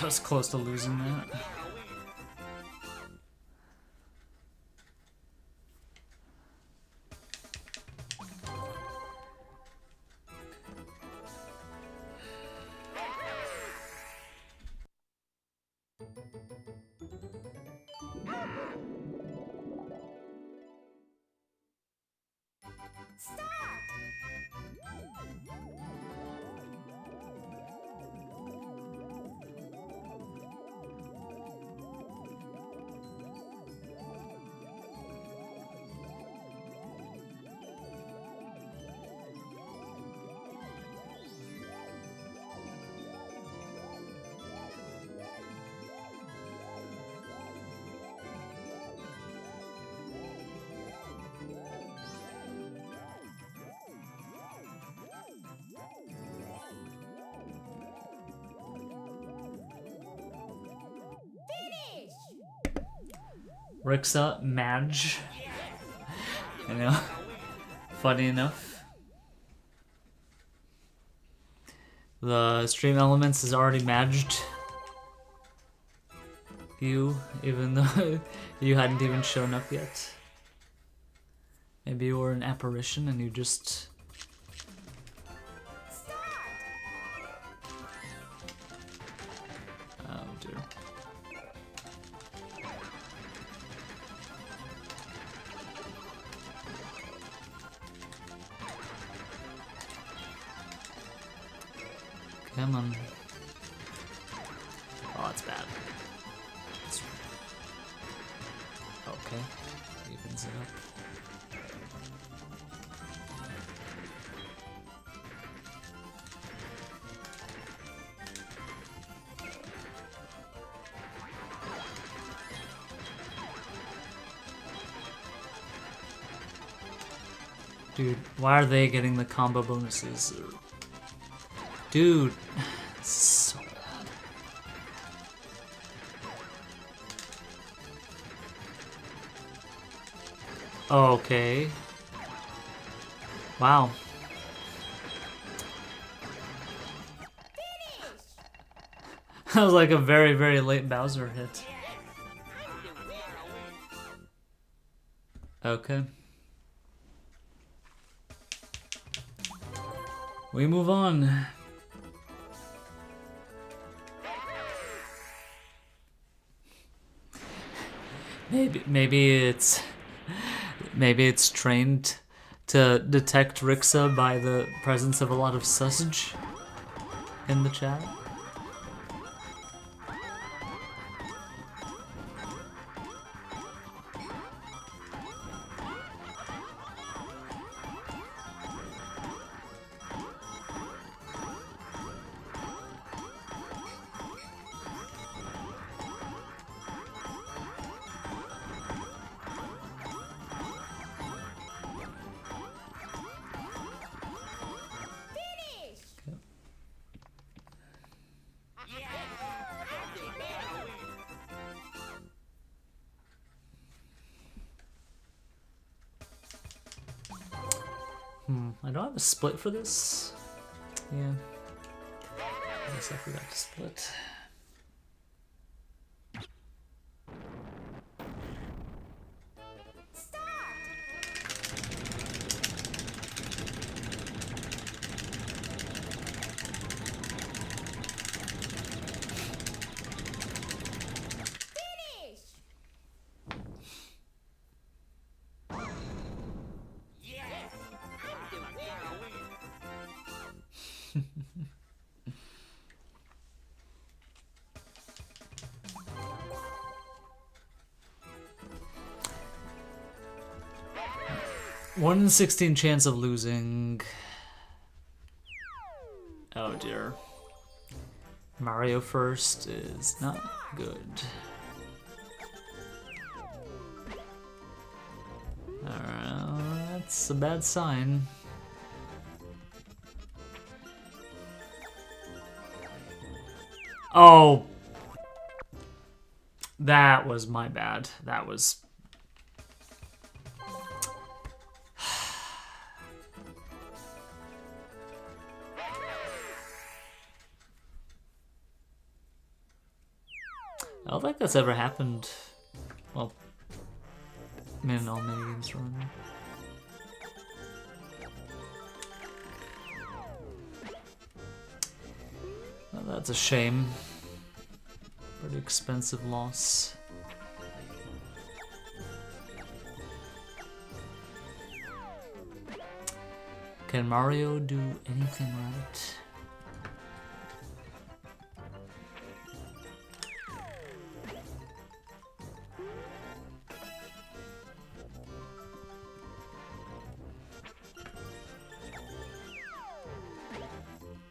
I was close to losing that. Rixa Madge. You know, funny enough. The stream elements is already matched you, even though you hadn't even shown up yet. Maybe you were an apparition and you just... Oh dear. Come on. Oh, that's bad. Okay. Evens it up. Dude, why are they getting the combo bonuses? Dude, it's so bad. Okay. Wow. That was like a very, very late Bowser hit. Okay. We move on. Maybe it's trained to detect Rixa by the presence of a lot of sausage in the chat. I don't have a split for this. Yeah. I guess I forgot to split. One in 16 chance of losing. Oh dear. Mario first is not good. Alright, that's a bad sign. Oh! That was my bad. That was... I don't think that's ever happened. Well, I mean, in all minigames run. Well, that's a shame. Pretty expensive loss. Can Mario do anything right?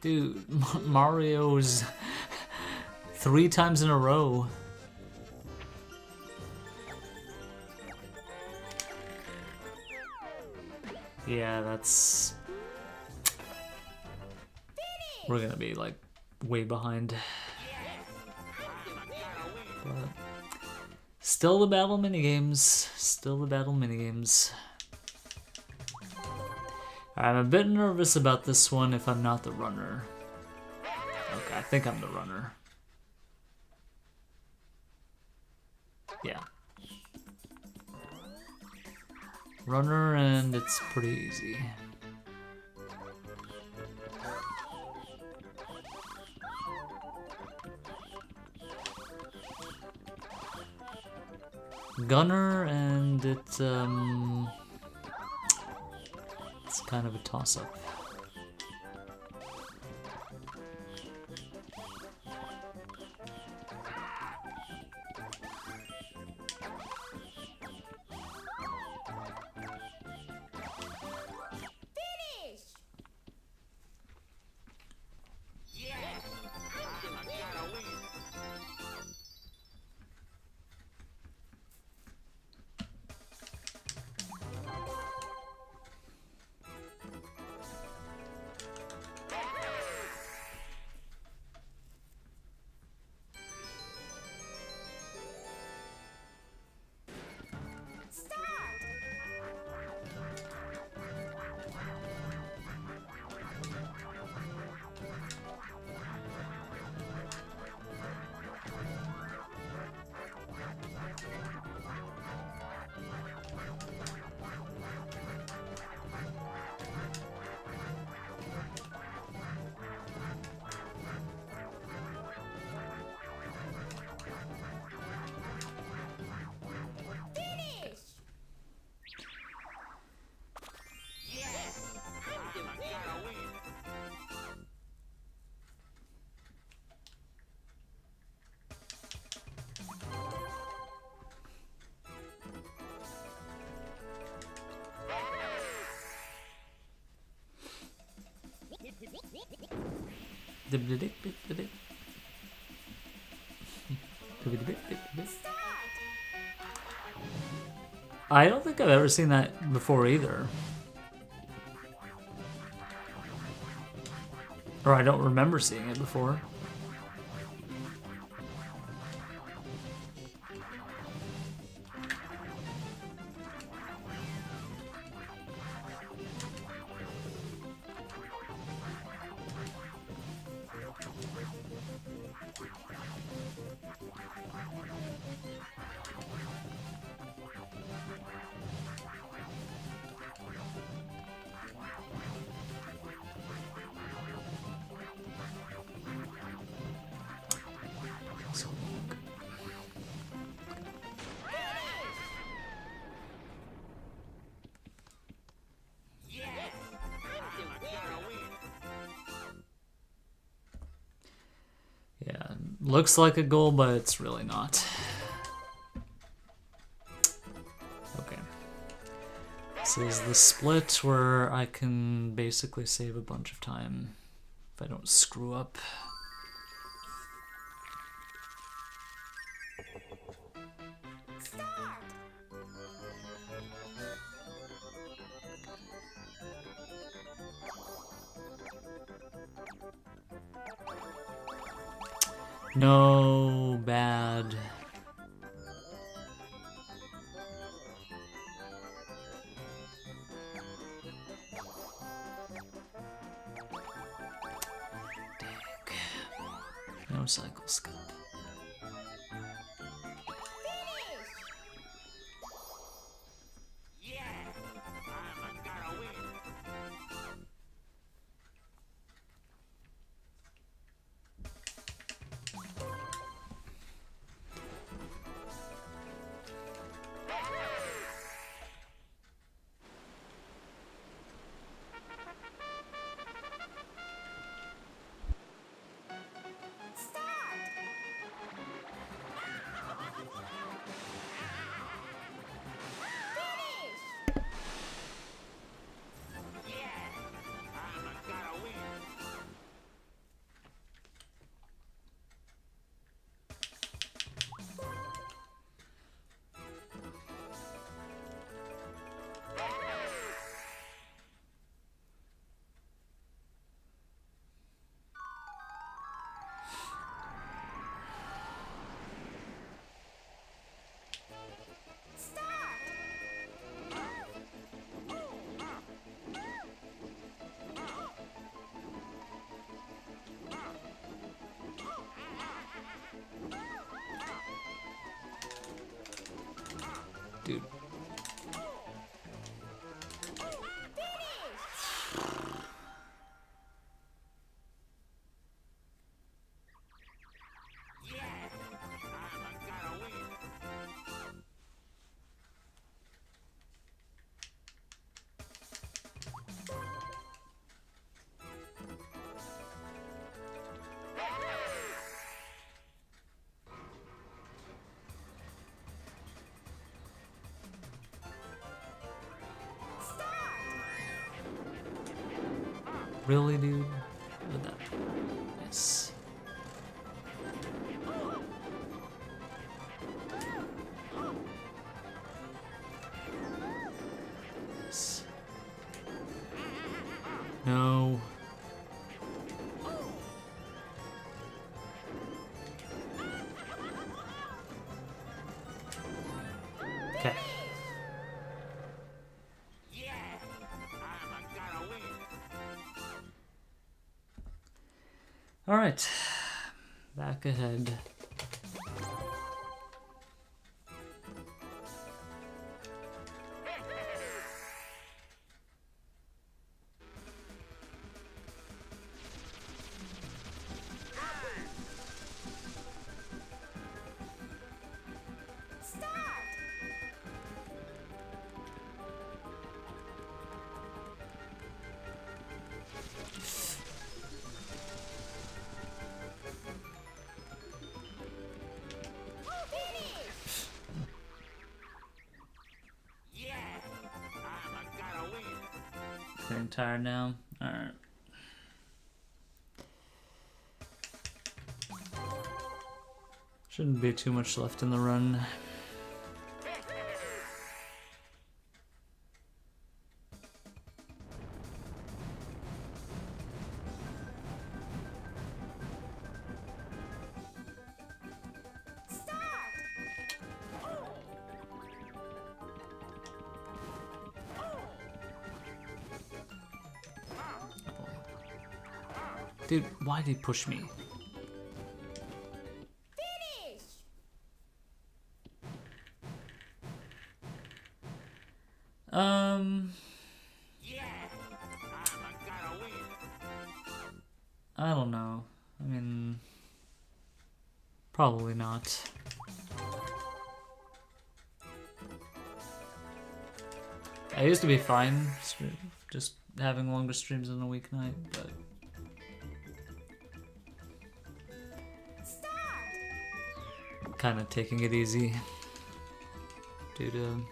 Dude, Mario's 3 times in a row. Yeah, that's... We're gonna be, like, way behind. But still the battle minigames. Still the battle minigames. I'm a bit nervous about this one if I'm not the runner. Okay, I think I'm the runner. Yeah. Runner, and it's pretty easy. Gunner, and it's kind of a toss-up. I don't think I've ever seen that before either. Or I don't remember seeing it before. Yeah, looks like a goal, but it's really not. Okay. This is the split where I can basically save a bunch of time if I don't screw up. No, bad. Dang. No cycle scope. Dude. Really, dude? With that. Yes. Yes. No. Okay. All right. Back ahead. Getting tired now. All right. Shouldn't be too much left in the run. Dude, why did he push me? Finish. I don't know. I mean, probably not. I used to be fine just having longer streams on a weeknight, but kind of taking it easy due to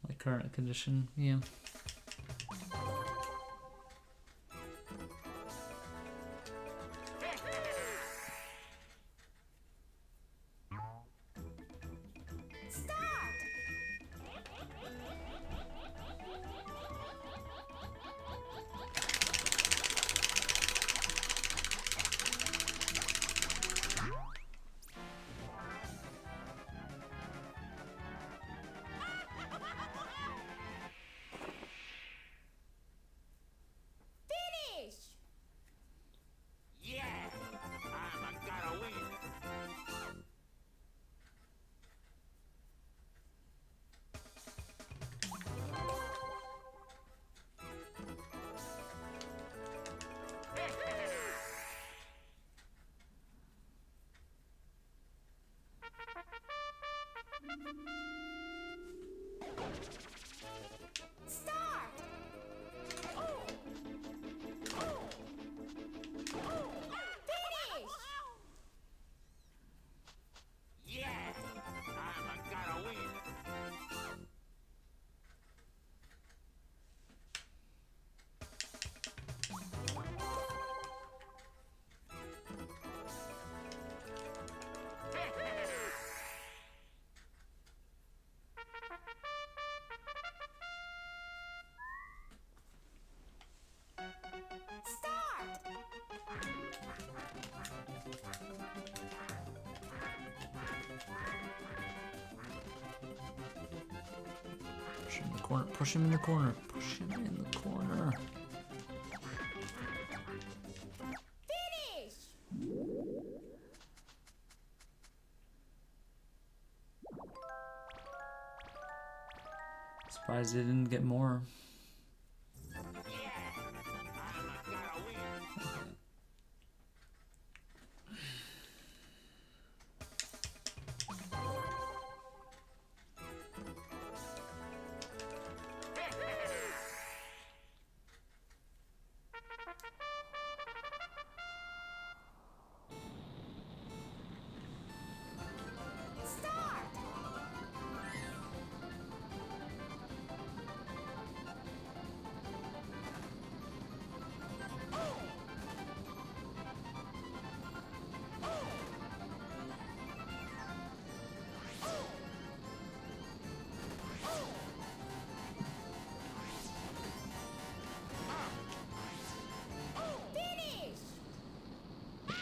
my current condition. Yeah. Push him in the corner. Push him in the corner. Finish. Surprised they didn't get more.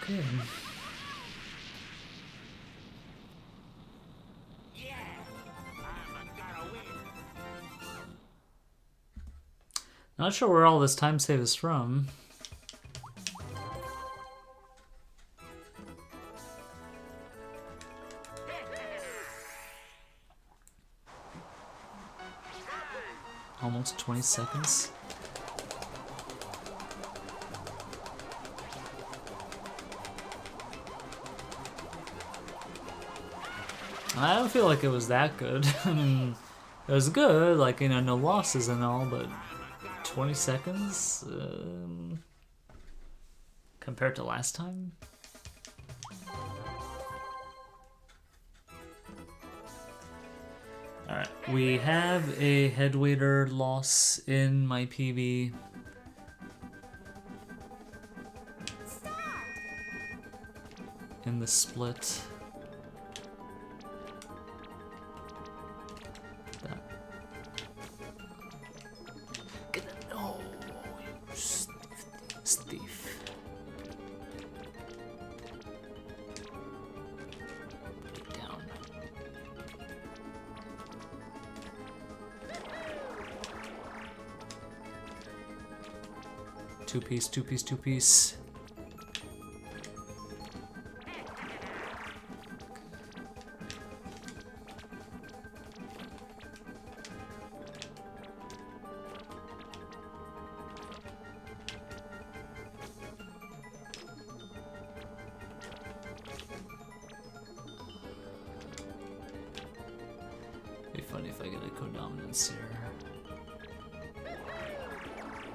Okay. Not sure where all this time save is from. Almost 20 seconds. I don't feel like it was that good. I mean, it was good, like, you know, no losses and all, but 20 seconds? compared to last time. Alright, we have a headwaiter loss in my PB. In the split. That. Get it. No, you thief. Get down. Two piece. Be funny if I get a codominance here.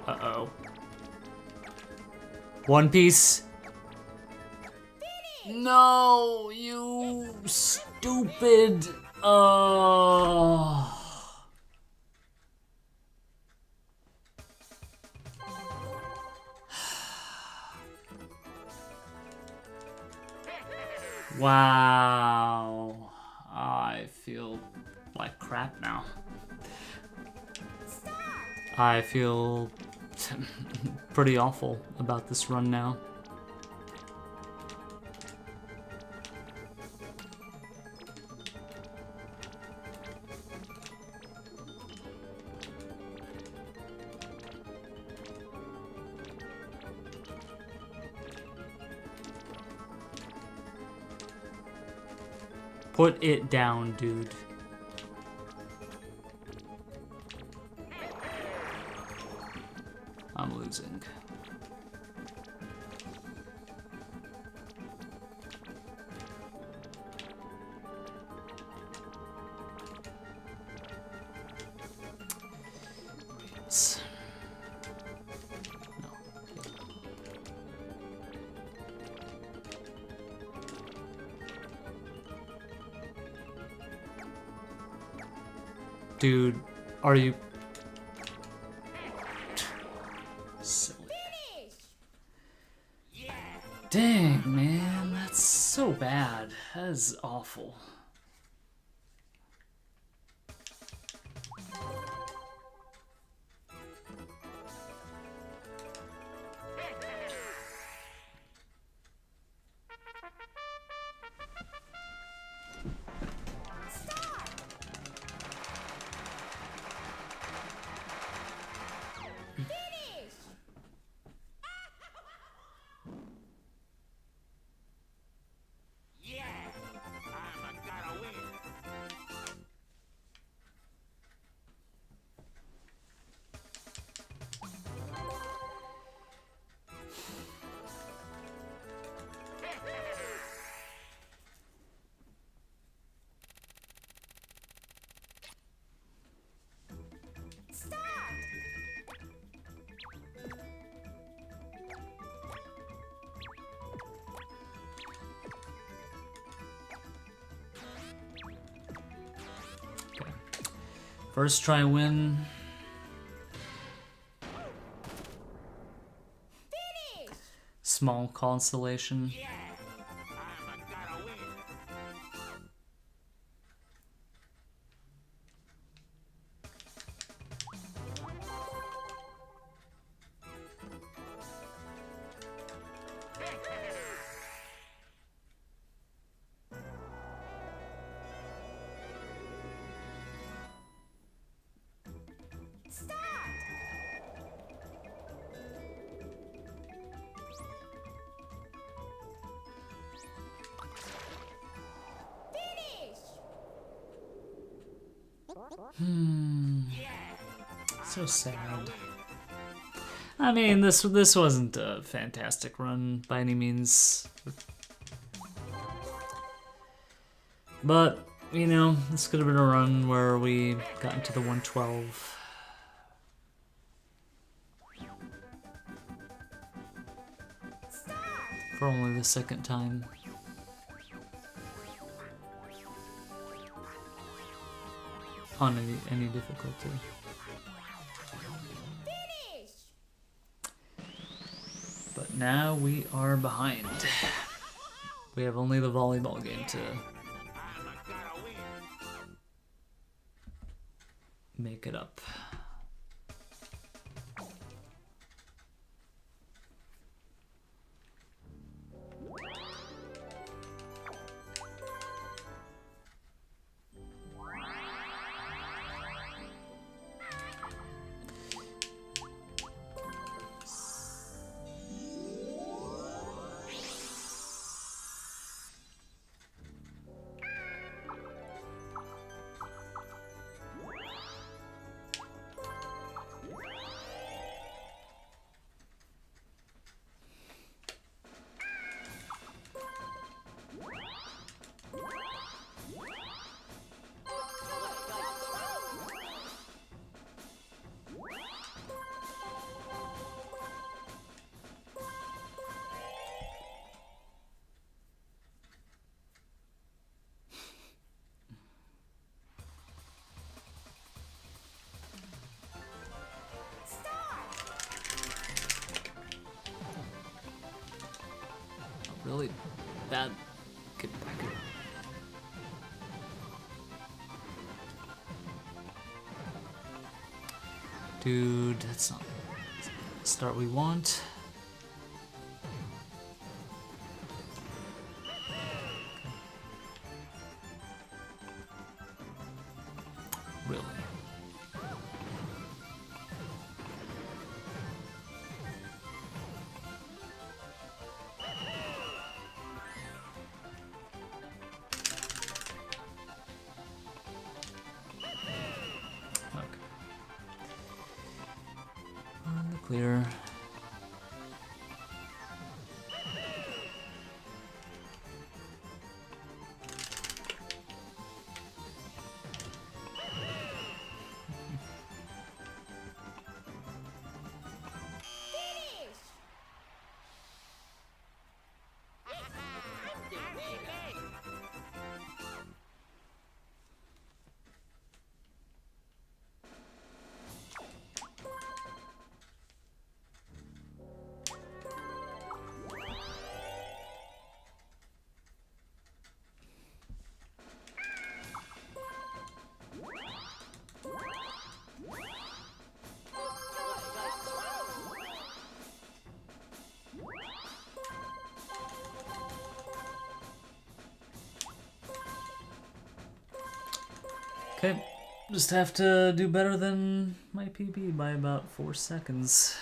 Uh-oh. One piece. No, you stupid. Oh. Wow. I feel like crap now. I feel pretty awful about this run now. Put it down, dude. I'm losing. Yes. No. Dude, are you... Silly. Dang, man, that's so bad. That is awful. First try win. Small consolation. So sad. I mean, this wasn't a fantastic run by any means. But, you know, this could have been a run where we got into the 112. Stop! for only the second time. On any difficulty. Finish! But now we are behind. We have only the volleyball game to make it up. Really bad. Get back here. Dude, that's not the start we want. Really? On the clear. Finish! Okay, just have to do better than my PB by about 4 seconds.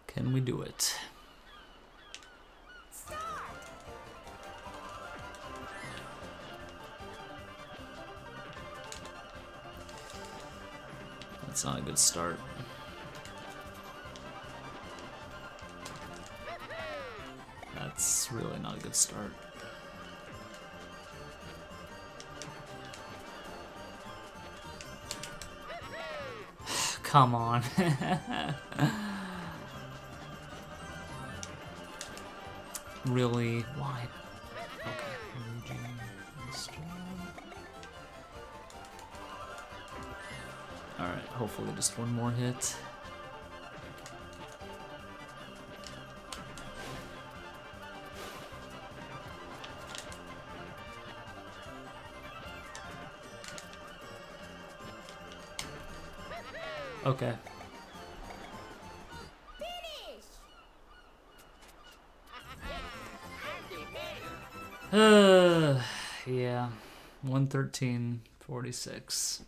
Can we do it? Start! That's not a good start. That's really not a good start. Come on. Really? Why? Okay. Alright, hopefully just one more hit. Okay. Yeah. 113.46.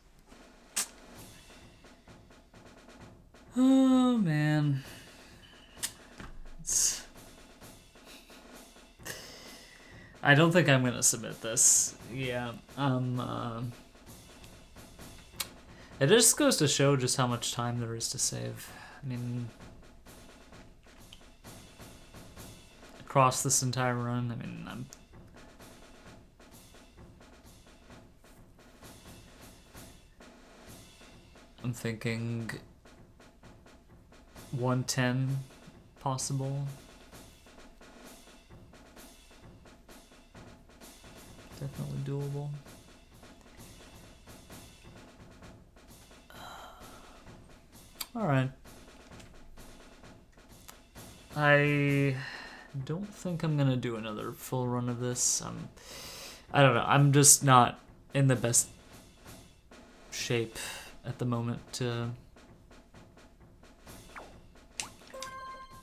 Oh man. I don't think I'm gonna submit this. Yeah. It just goes to show just how much time there is to save. I mean, across this entire run, I mean, I'm thinking 110 possible. Definitely doable. Alright. I don't think I'm gonna do another full run of this. I don't know. I'm just not in the best shape at the moment to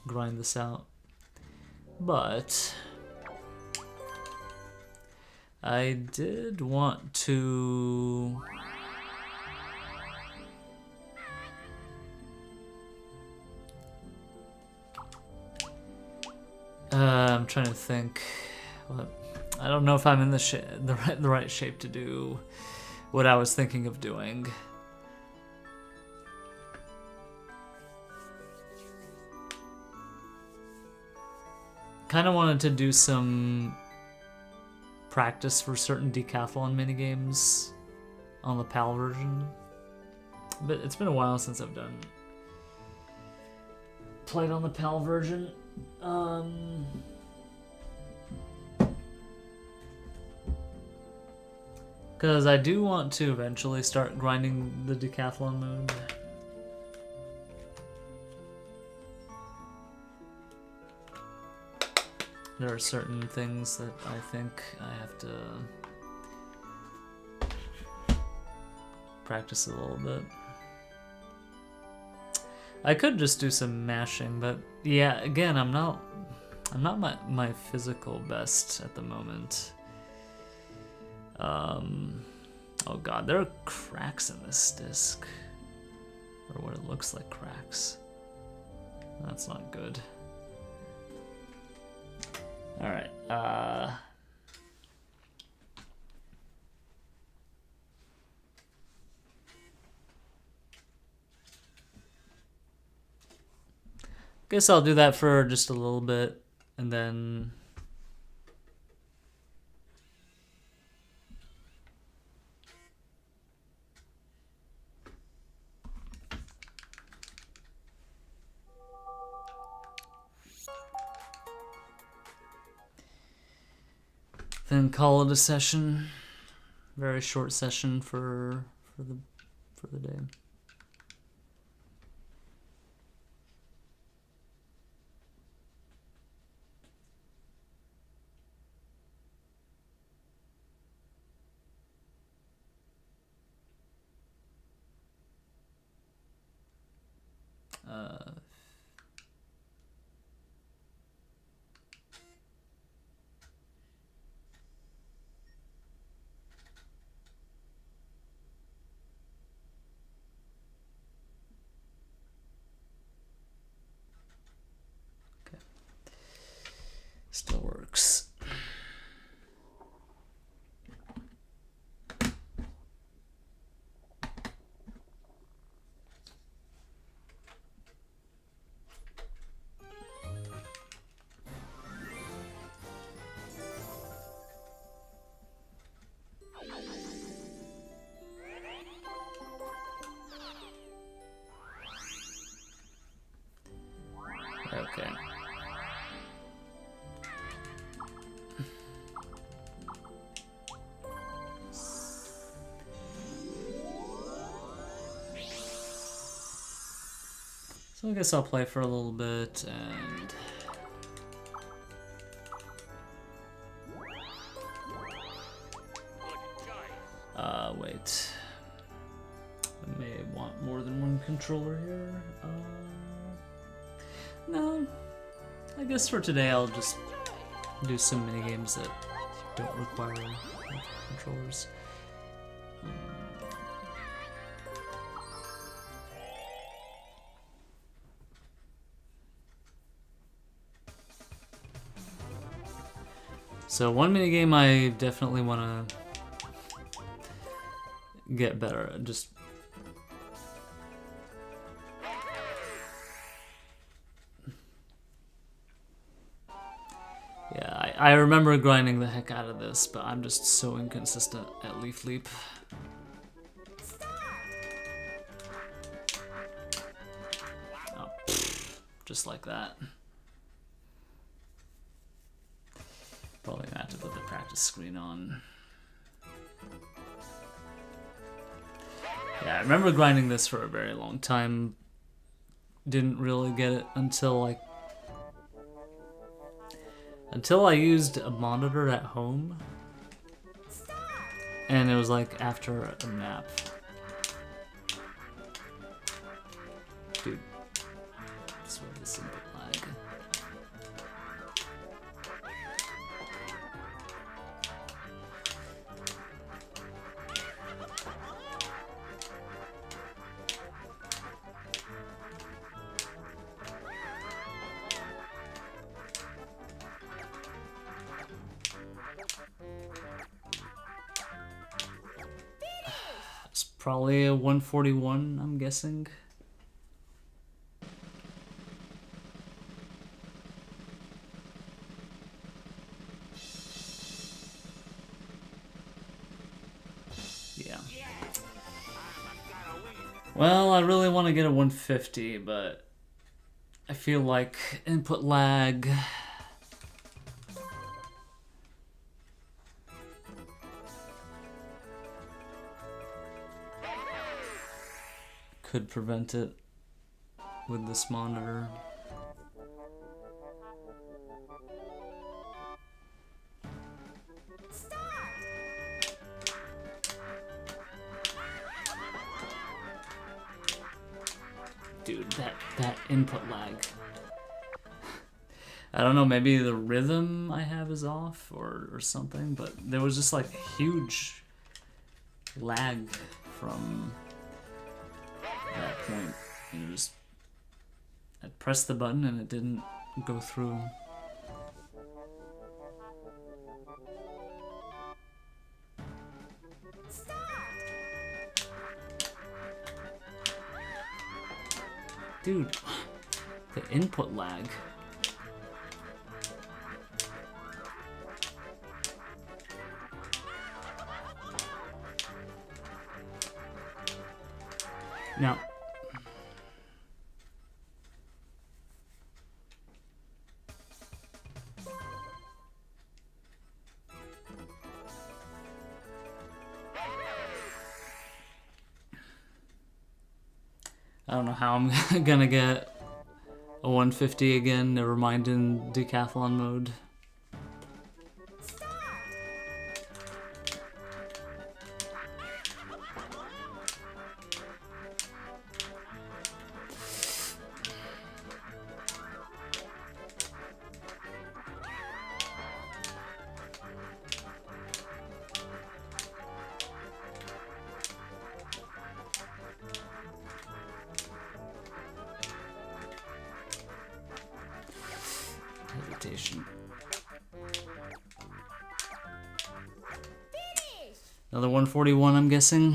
grind this out. But I did want to I'm trying to think. What? I don't know if I'm in the right shape to do what I was thinking of doing. Kind of wanted to do some practice for certain decathlon minigames on the PAL version, but it's been a while since I've played on the PAL version. Because I do want to eventually start grinding the decathlon mode. There are certain things that I think I have to practice a little bit. I could just do some mashing, but yeah, again, I'm not my physical best at the moment. Oh god, there are cracks in this disc. Or what it looks like cracks. That's not good. Alright, guess I'll do that for just a little bit, and then call it a session. Very short session for the day. Still works. Okay. So I guess I'll play for a little bit and wait. I may want more than one controller here. No. I guess for today I'll just do some minigames that don't require controllers. So one minigame I definitely want to get better at. Just yeah, I remember grinding the heck out of this, but I'm just so inconsistent at Leaf Leap. Oh. just like that. Probably gonna have to put the practice screen on. Yeah, I remember grinding this for a very long time. Didn't really get it until I used a monitor at home. And it was like after a nap. Dude, I swear this input lag. It's probably a 141, I'm guessing. Yeah. Well, I really want to get a 150, but I feel like input lag. Could prevent it with this monitor. Dude, that input lag. I don't know, maybe the rhythm I have is off or something, but there was just like huge lag from that point. You know, just I pressed the button and it didn't go through. Dude, the input lag. Now, I don't know how I'm gonna get a 150 again, never mind in decathlon mode. Hesitation. Another 141, I'm guessing.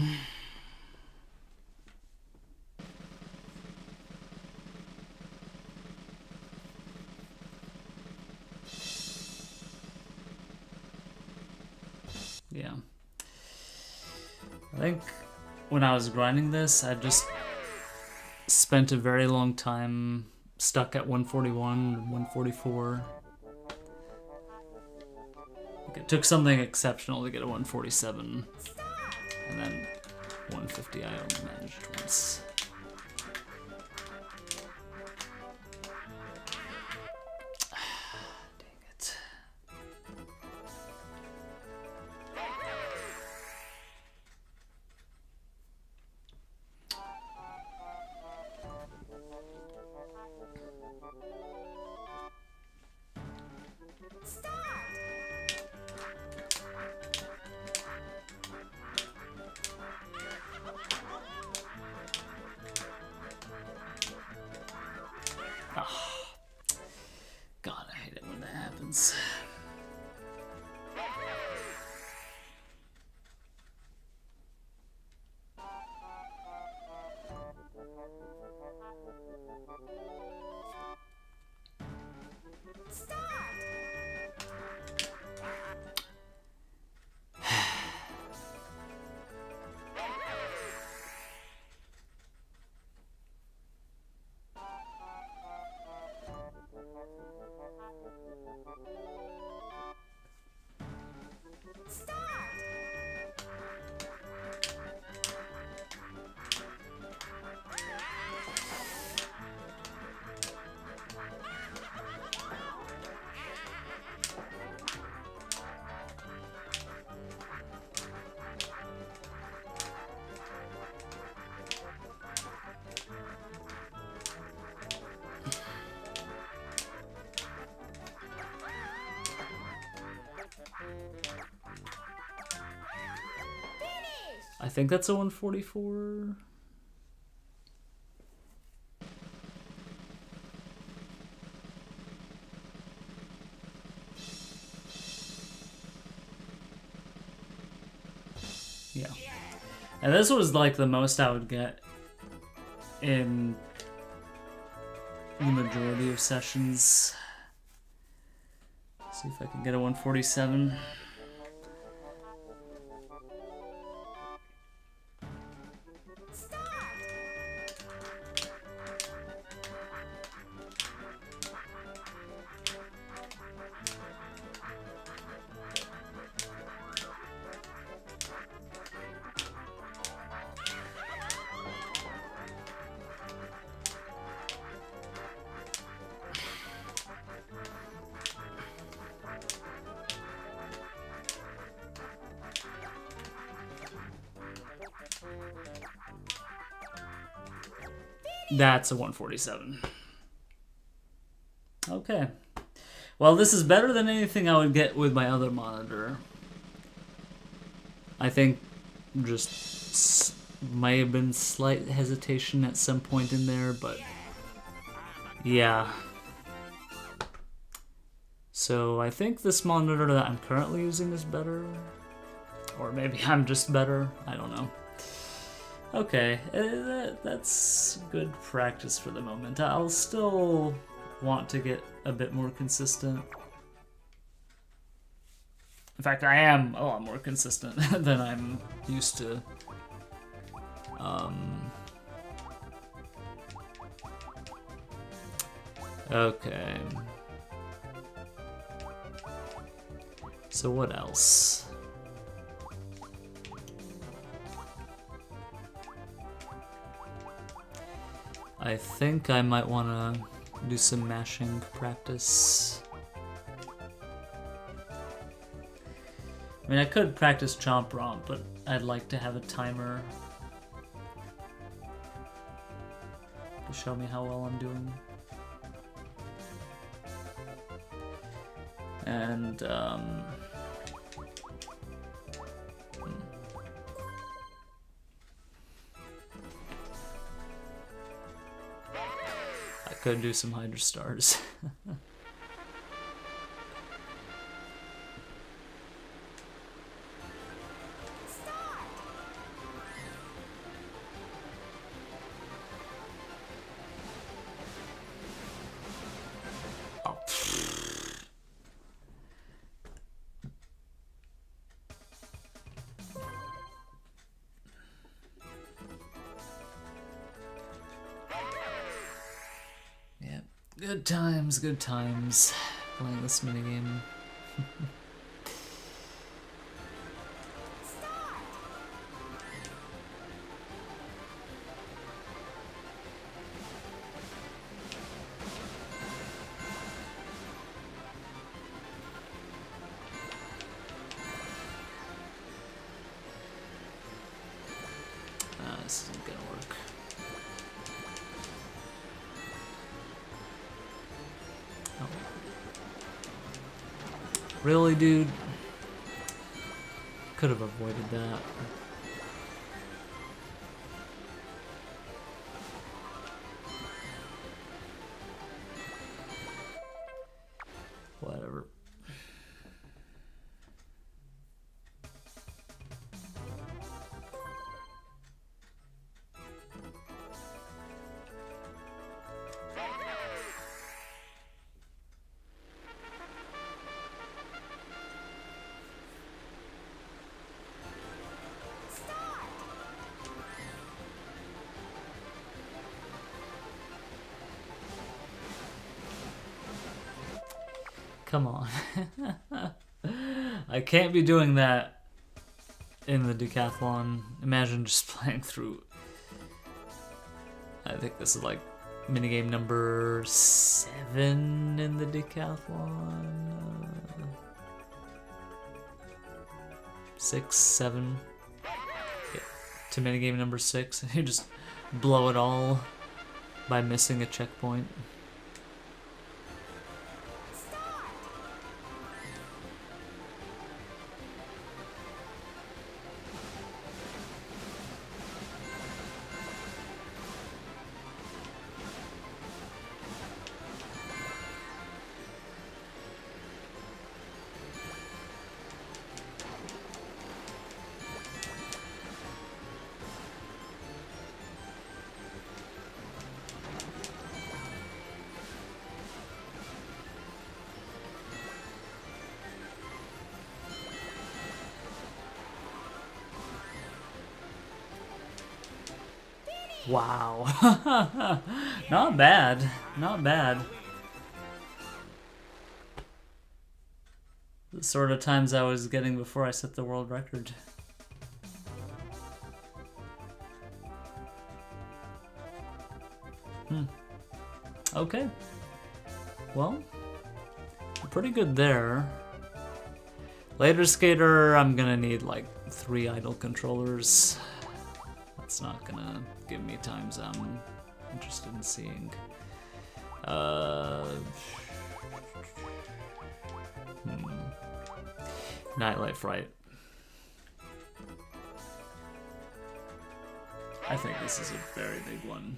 Yeah. I think when I was grinding this, I just spent a very long time stuck at 141, 144. Like it took something exceptional to get a 147, and then 150 I only managed once. Dang it. think that's a 144. Yeah. And this was like the most I would get in the majority of sessions. See if I can get a 147. That's a 147. Okay. Well, this is better than anything I would get with my other monitor. I think just might have been slight hesitation at some point in there, but yeah. So I think this monitor that I'm currently using is better. Or maybe I'm just better. I don't know. Okay, that's good practice for the moment. I'll still want to get a bit more consistent. In fact, I am a lot more consistent than I'm used to. Okay. So what else? I think I might want to do some mashing practice. I mean, I could practice chomp romp, but I'd like to have a timer to show me how well I'm doing. And, I could do some Hydra Stars. Oh. Yeah, good times playing this minigame. This isn't gonna work. Oh. Really, dude? Could have avoided that. Whatever. Come on. I can't be doing that in the decathlon. Imagine just playing through. I think this is like minigame number 7 in the decathlon. 6, 7. Yeah. To minigame number 6. You just blow it all by missing a checkpoint. Wow. Not bad. Not bad. The sort of times I was getting before I set the world record. Okay. Well, pretty good there. Later skater, I'm gonna need like 3 idle controllers. That's not gonna give me times I'm interested in seeing. Nightlife, right? I think this is a very big one.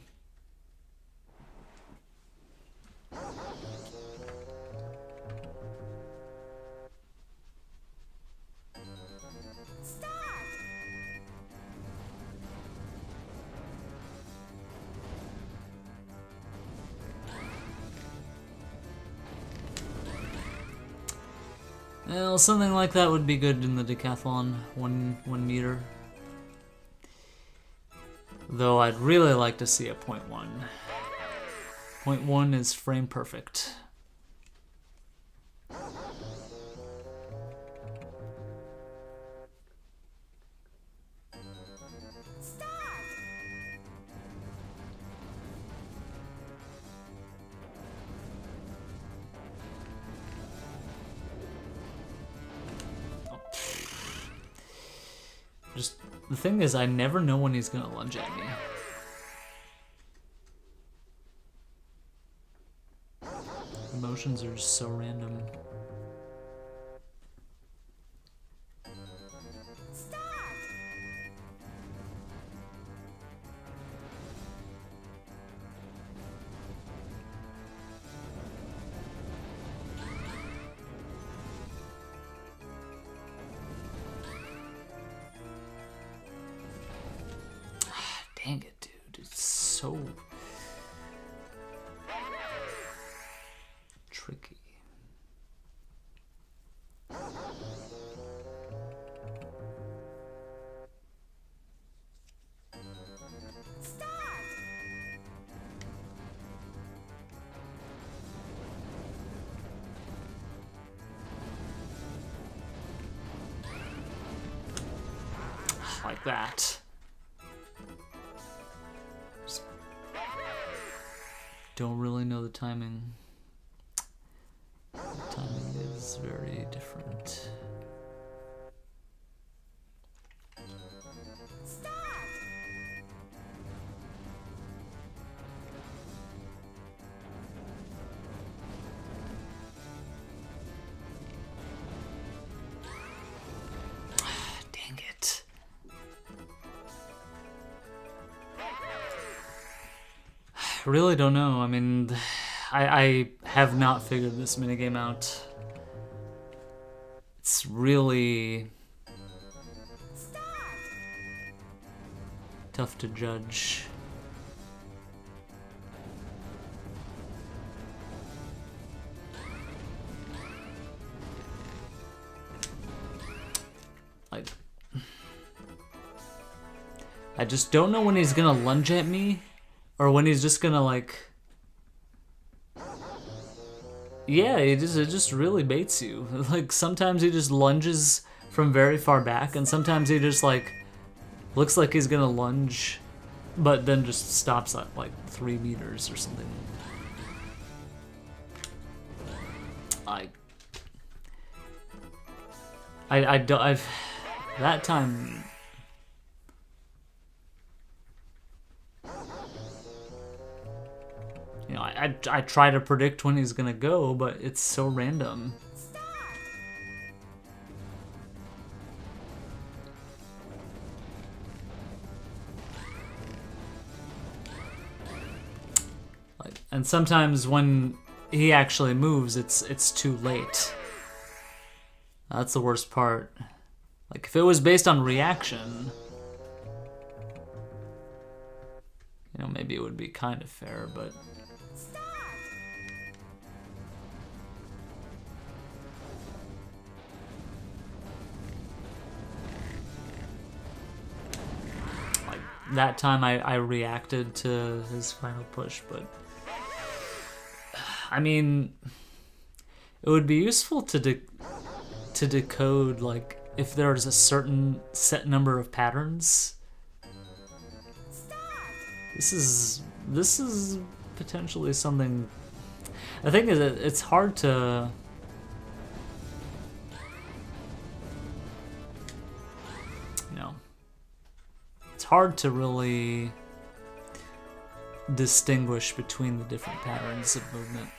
Well, something like that would be good in the decathlon, one meter. Though I'd really like to see a 0.1. 0.1 is frame perfect. Just, the thing is, I never know when he's gonna lunge at me. Emotions are so random. Dang it, dude. It's so tricky. Like that. Don't really know the timing. The timing is very different. Dang it. I really don't know. I mean, I have not figured this minigame out. It's really tough to judge. Like, I just don't know when he's gonna lunge at me. Or when he's just gonna like, yeah, it just really baits you. Like sometimes he just lunges from very far back, and sometimes he just like looks like he's gonna lunge, but then just stops at like 3 meters or something. I've that time. You know, I try to predict when he's gonna go, but it's so random. Like, and sometimes when he actually moves, it's too late. That's the worst part. Like if it was based on reaction, you know, maybe it would be kind of fair, but. that time I reacted to his final push, but I mean, it would be useful to decode, like, if there's a certain set number of patterns. This is potentially something. I think it's hard to. It's hard to really distinguish between the different patterns of movement.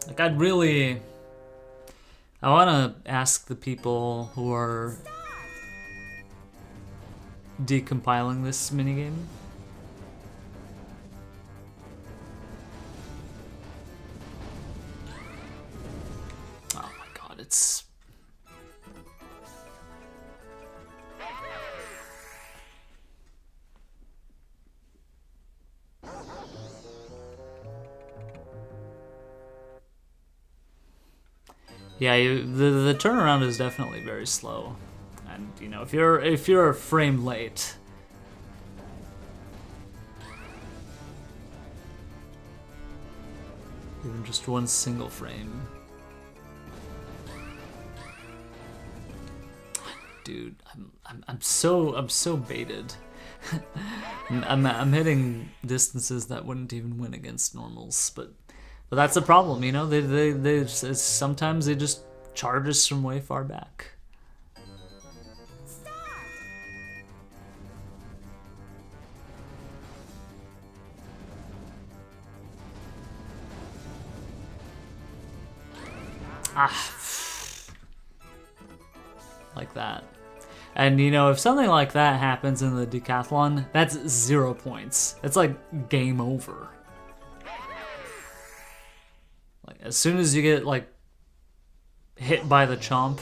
Like, I want to ask the people who are decompiling this minigame. Oh my god, it's... Yeah, the turnaround is definitely very slow, and you know, if you're a frame late, even just one single frame, dude, I'm so baited. I'm hitting distances that wouldn't even win against normals, but that's the problem, you know. They sometimes they just charge us from way far back. Like that. And you know, if something like that happens in the decathlon, that's 0 points. It's like game over. Like, as soon as you get like hit by the chomp,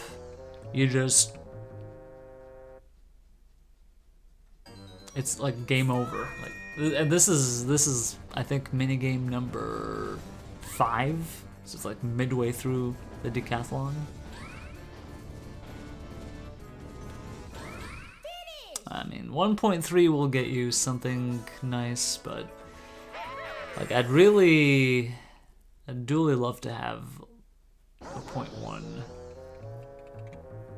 you just, it's like game over. Like, and this is I think minigame number 5. So it's like midway through the decathlon. I mean, 1.3 will get you something nice, but like I'd duly love to have a 0.1.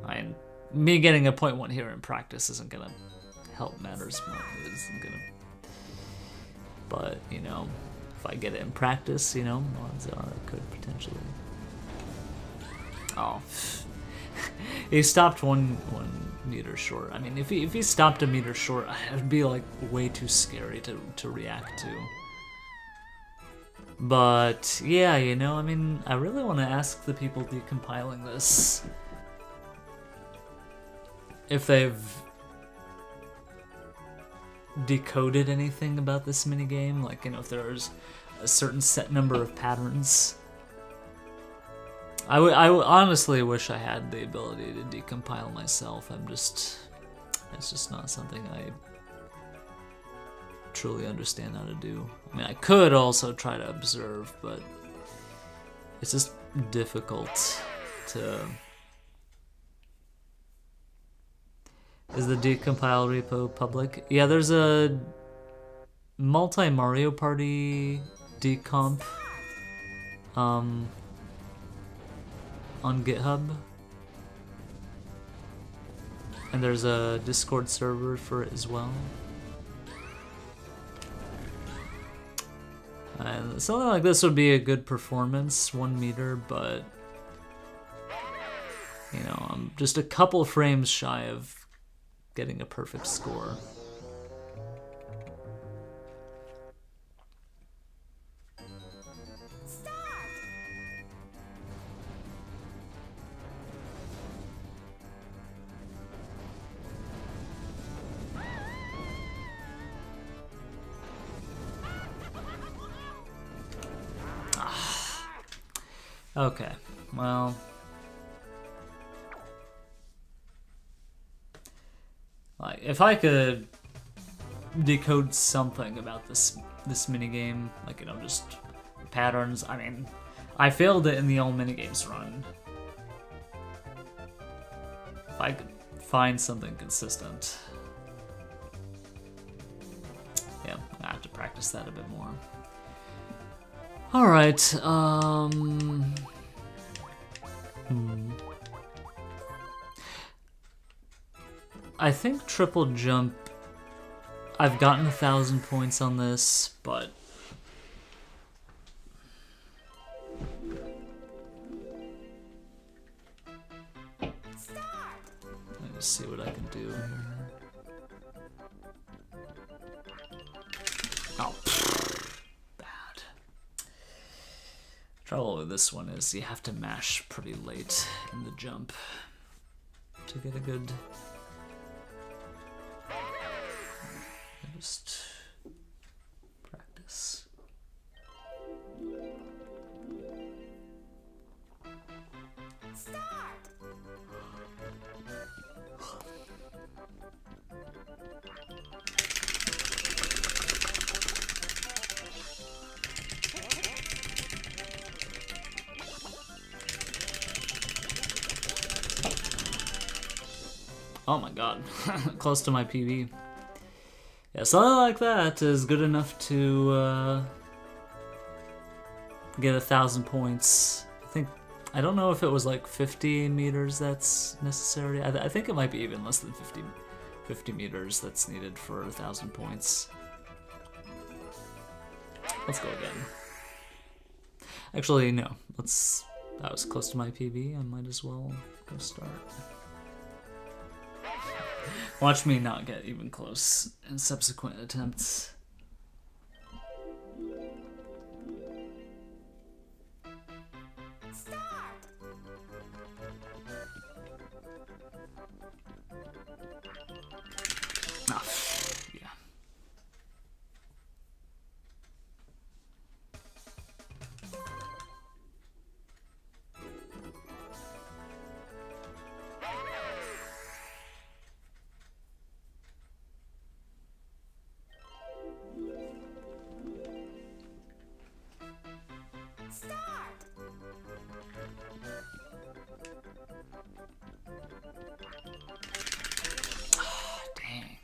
I mean, me getting a 0.1 here in practice isn't gonna help matters much. It isn't gonna. But you know, if I get it in practice, you know, odds are I could potentially. Oh, he stopped one meter short. I mean, if he stopped a meter short, it'd be like way too scary to react to. But yeah, you know, I mean, I really want to ask the people decompiling this if they've decoded anything about this minigame, like, you know, if there's a certain set number of patterns. I honestly wish I had the ability to decompile myself. It's just not something I truly understand how to do. I mean, I could also try to observe, but it's just difficult to... Is the decompile repo public? Yeah, there's a multi-Mario Party decomp on GitHub. And there's a Discord server for it as well. And something like this would be a good performance, 1 meter, but you know, I'm just a couple frames shy of getting a perfect score. Okay, well, like, if I could decode something about this minigame, like, you know, just patterns. I mean, I failed it in the all minigames run. If I could find something consistent. Yeah, I have to practice that a bit more. Alright, I think triple jump, I've gotten 1,000 points on this, but let me see what I can do here. Oh, bad. Trouble with this one is you have to mash pretty late in the jump to get a good. Just practice. Oh my god, close to my PB. Yeah, something like that is good enough to get 1,000 points. I don't know if it was like 50 meters that's necessary. I think it might be even less than 50 meters that's needed for 1,000 points. Let's go again. Actually, no. That was close to my PB. I might as well go start. Watch me not get even close in subsequent attempts. Ah, yeah. Dang.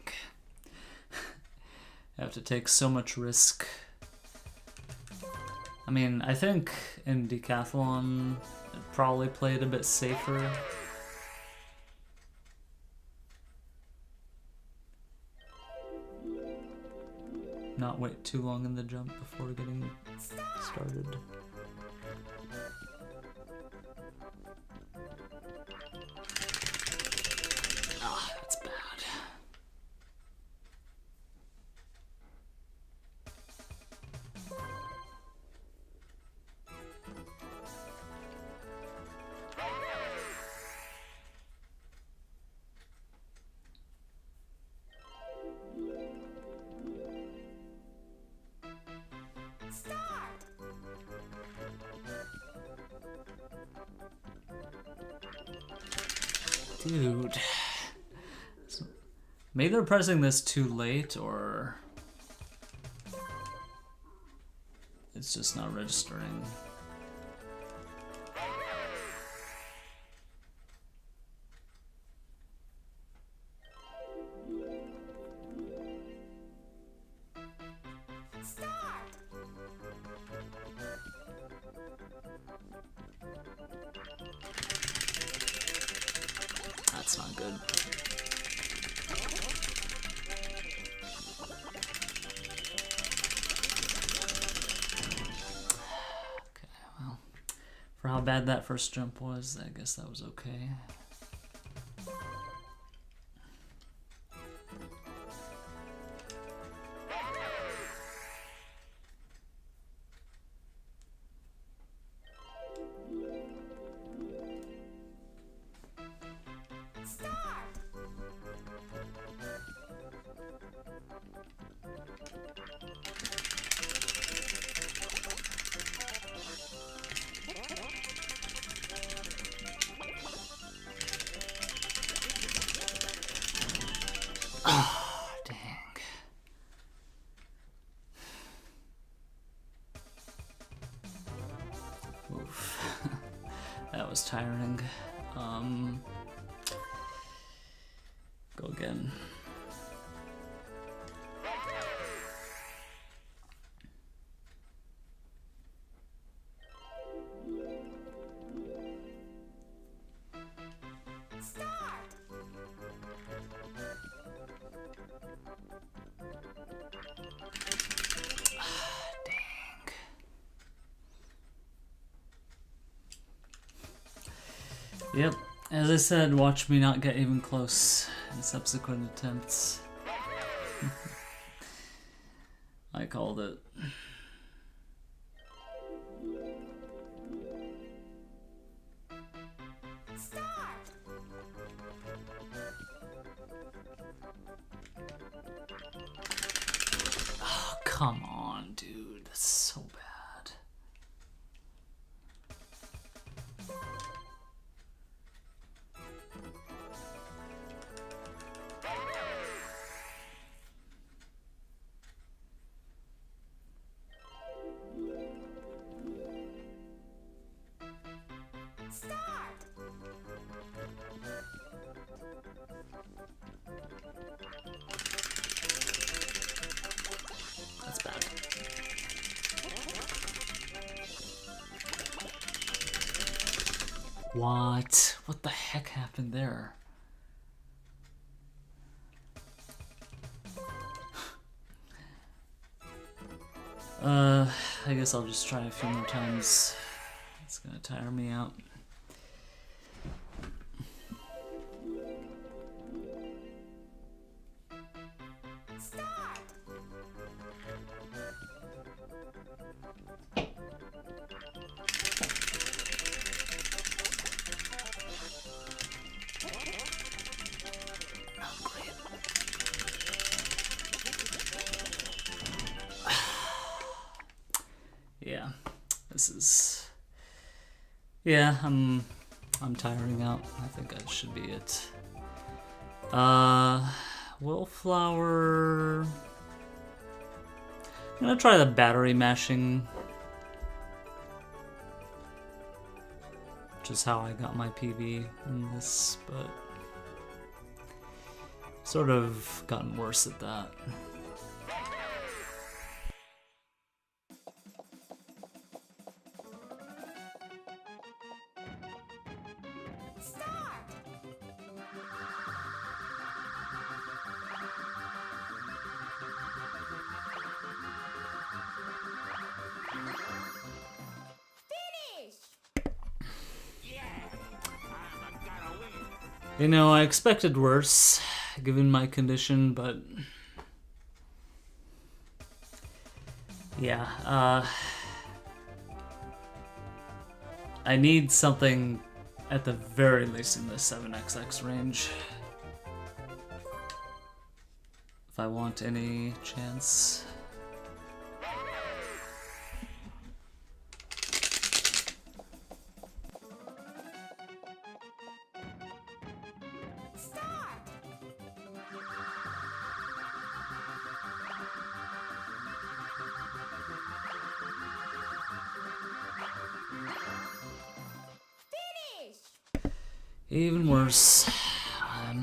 I have to take so much risk. I mean, I think in decathlon it probably played a bit safer. Not wait too long in the jump before getting started. Ah, that's bad. Dude. Maybe they're pressing this too late, or it's just not registering. That's not good. Okay, well, for how bad that first jump was, I guess that was okay. Ah, dang. Oof. That was tiring. again. Yep, as I said, watch me not get even close in subsequent attempts. I called it. Oh, come on, dude. That's so bad. That's bad. What? What the heck happened there? I guess I'll just try a few more times. It's gonna tire me out. Yeah, this is. Yeah, I'm tiring out. I think that should be it. Wildflower. I'm gonna try the battery mashing, which is how I got my PB in this, but sort of gotten worse at that. You know, I expected worse, given my condition, but yeah, I need something at the very least in the 7XX range if I want any chance. Even worse. I'm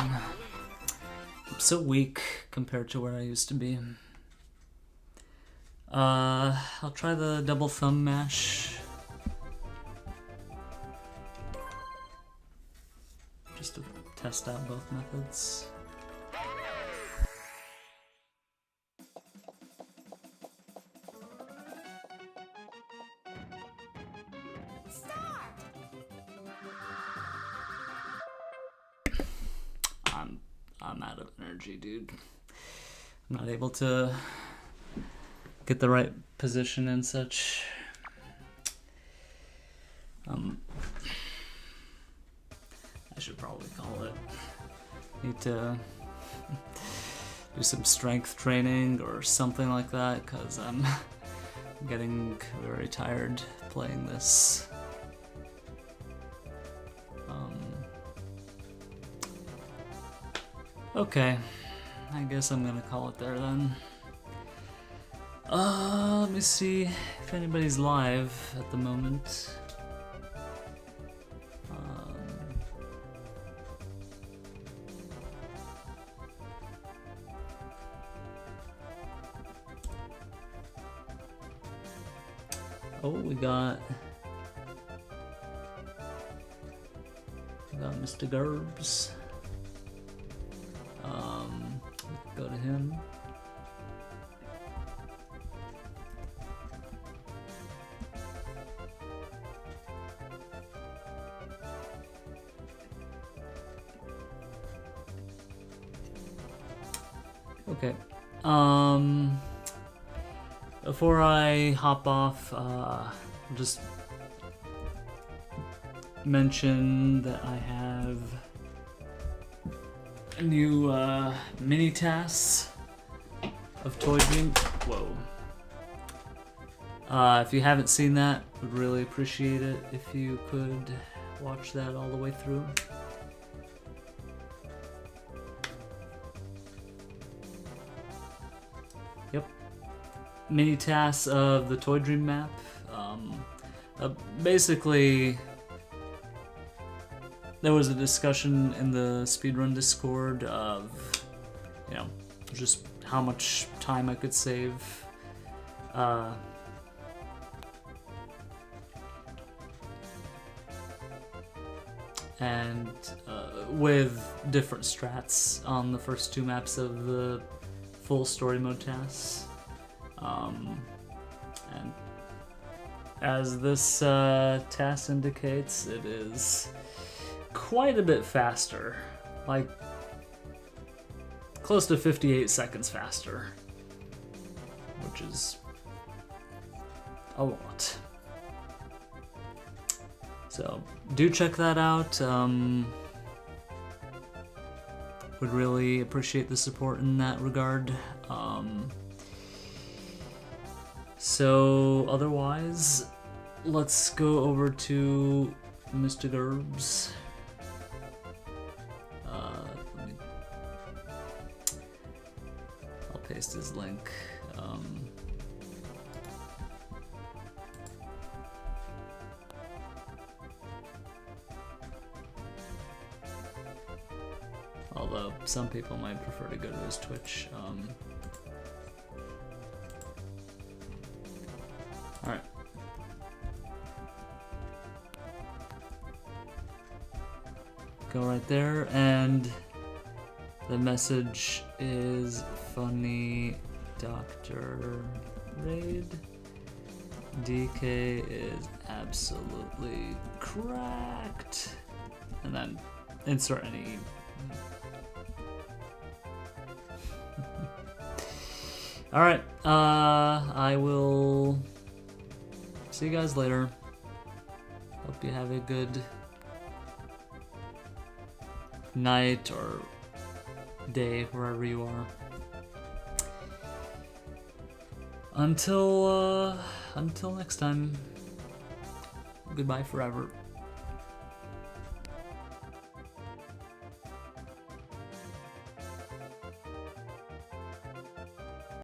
so weak compared to where I used to be. I'll try the double thumb mash. Just to test out both methods. I'm out of energy, dude. I'm not able to get the right position and such. I should probably call it. Need to do some strength training or something like that, because I'm getting very tired playing this. Okay, I guess I'm gonna call it there then. Let me see if anybody's live at the moment. Oh, we got Mr. Gerbs. Go to him. Okay. Before I hop off, I'll just mention that I have a new mini tasks of Toy Dream. Whoa. If you haven't seen that, would really appreciate it if you could watch that all the way through. Yep. Mini tasks of the Toy Dream map. Basically, there was a discussion in the Speedrun Discord of, you know, just how much time I could save. And with different strats on the first two maps of the full story mode tasks. And as this task indicates, it is quite a bit faster, like close to 58 seconds faster, which is a lot. So do check that out. Would really appreciate the support in that regard. So otherwise, let's go over to Mr. Gerbs. I'll paste his link. Although some people might prefer to go to his Twitch. Alright. Go right there, and the message is funny Dr. Raid. DK is absolutely cracked. And then insert any. Alright, I will see you guys later. Hope you have a good night or day wherever you are. Until next time, goodbye forever.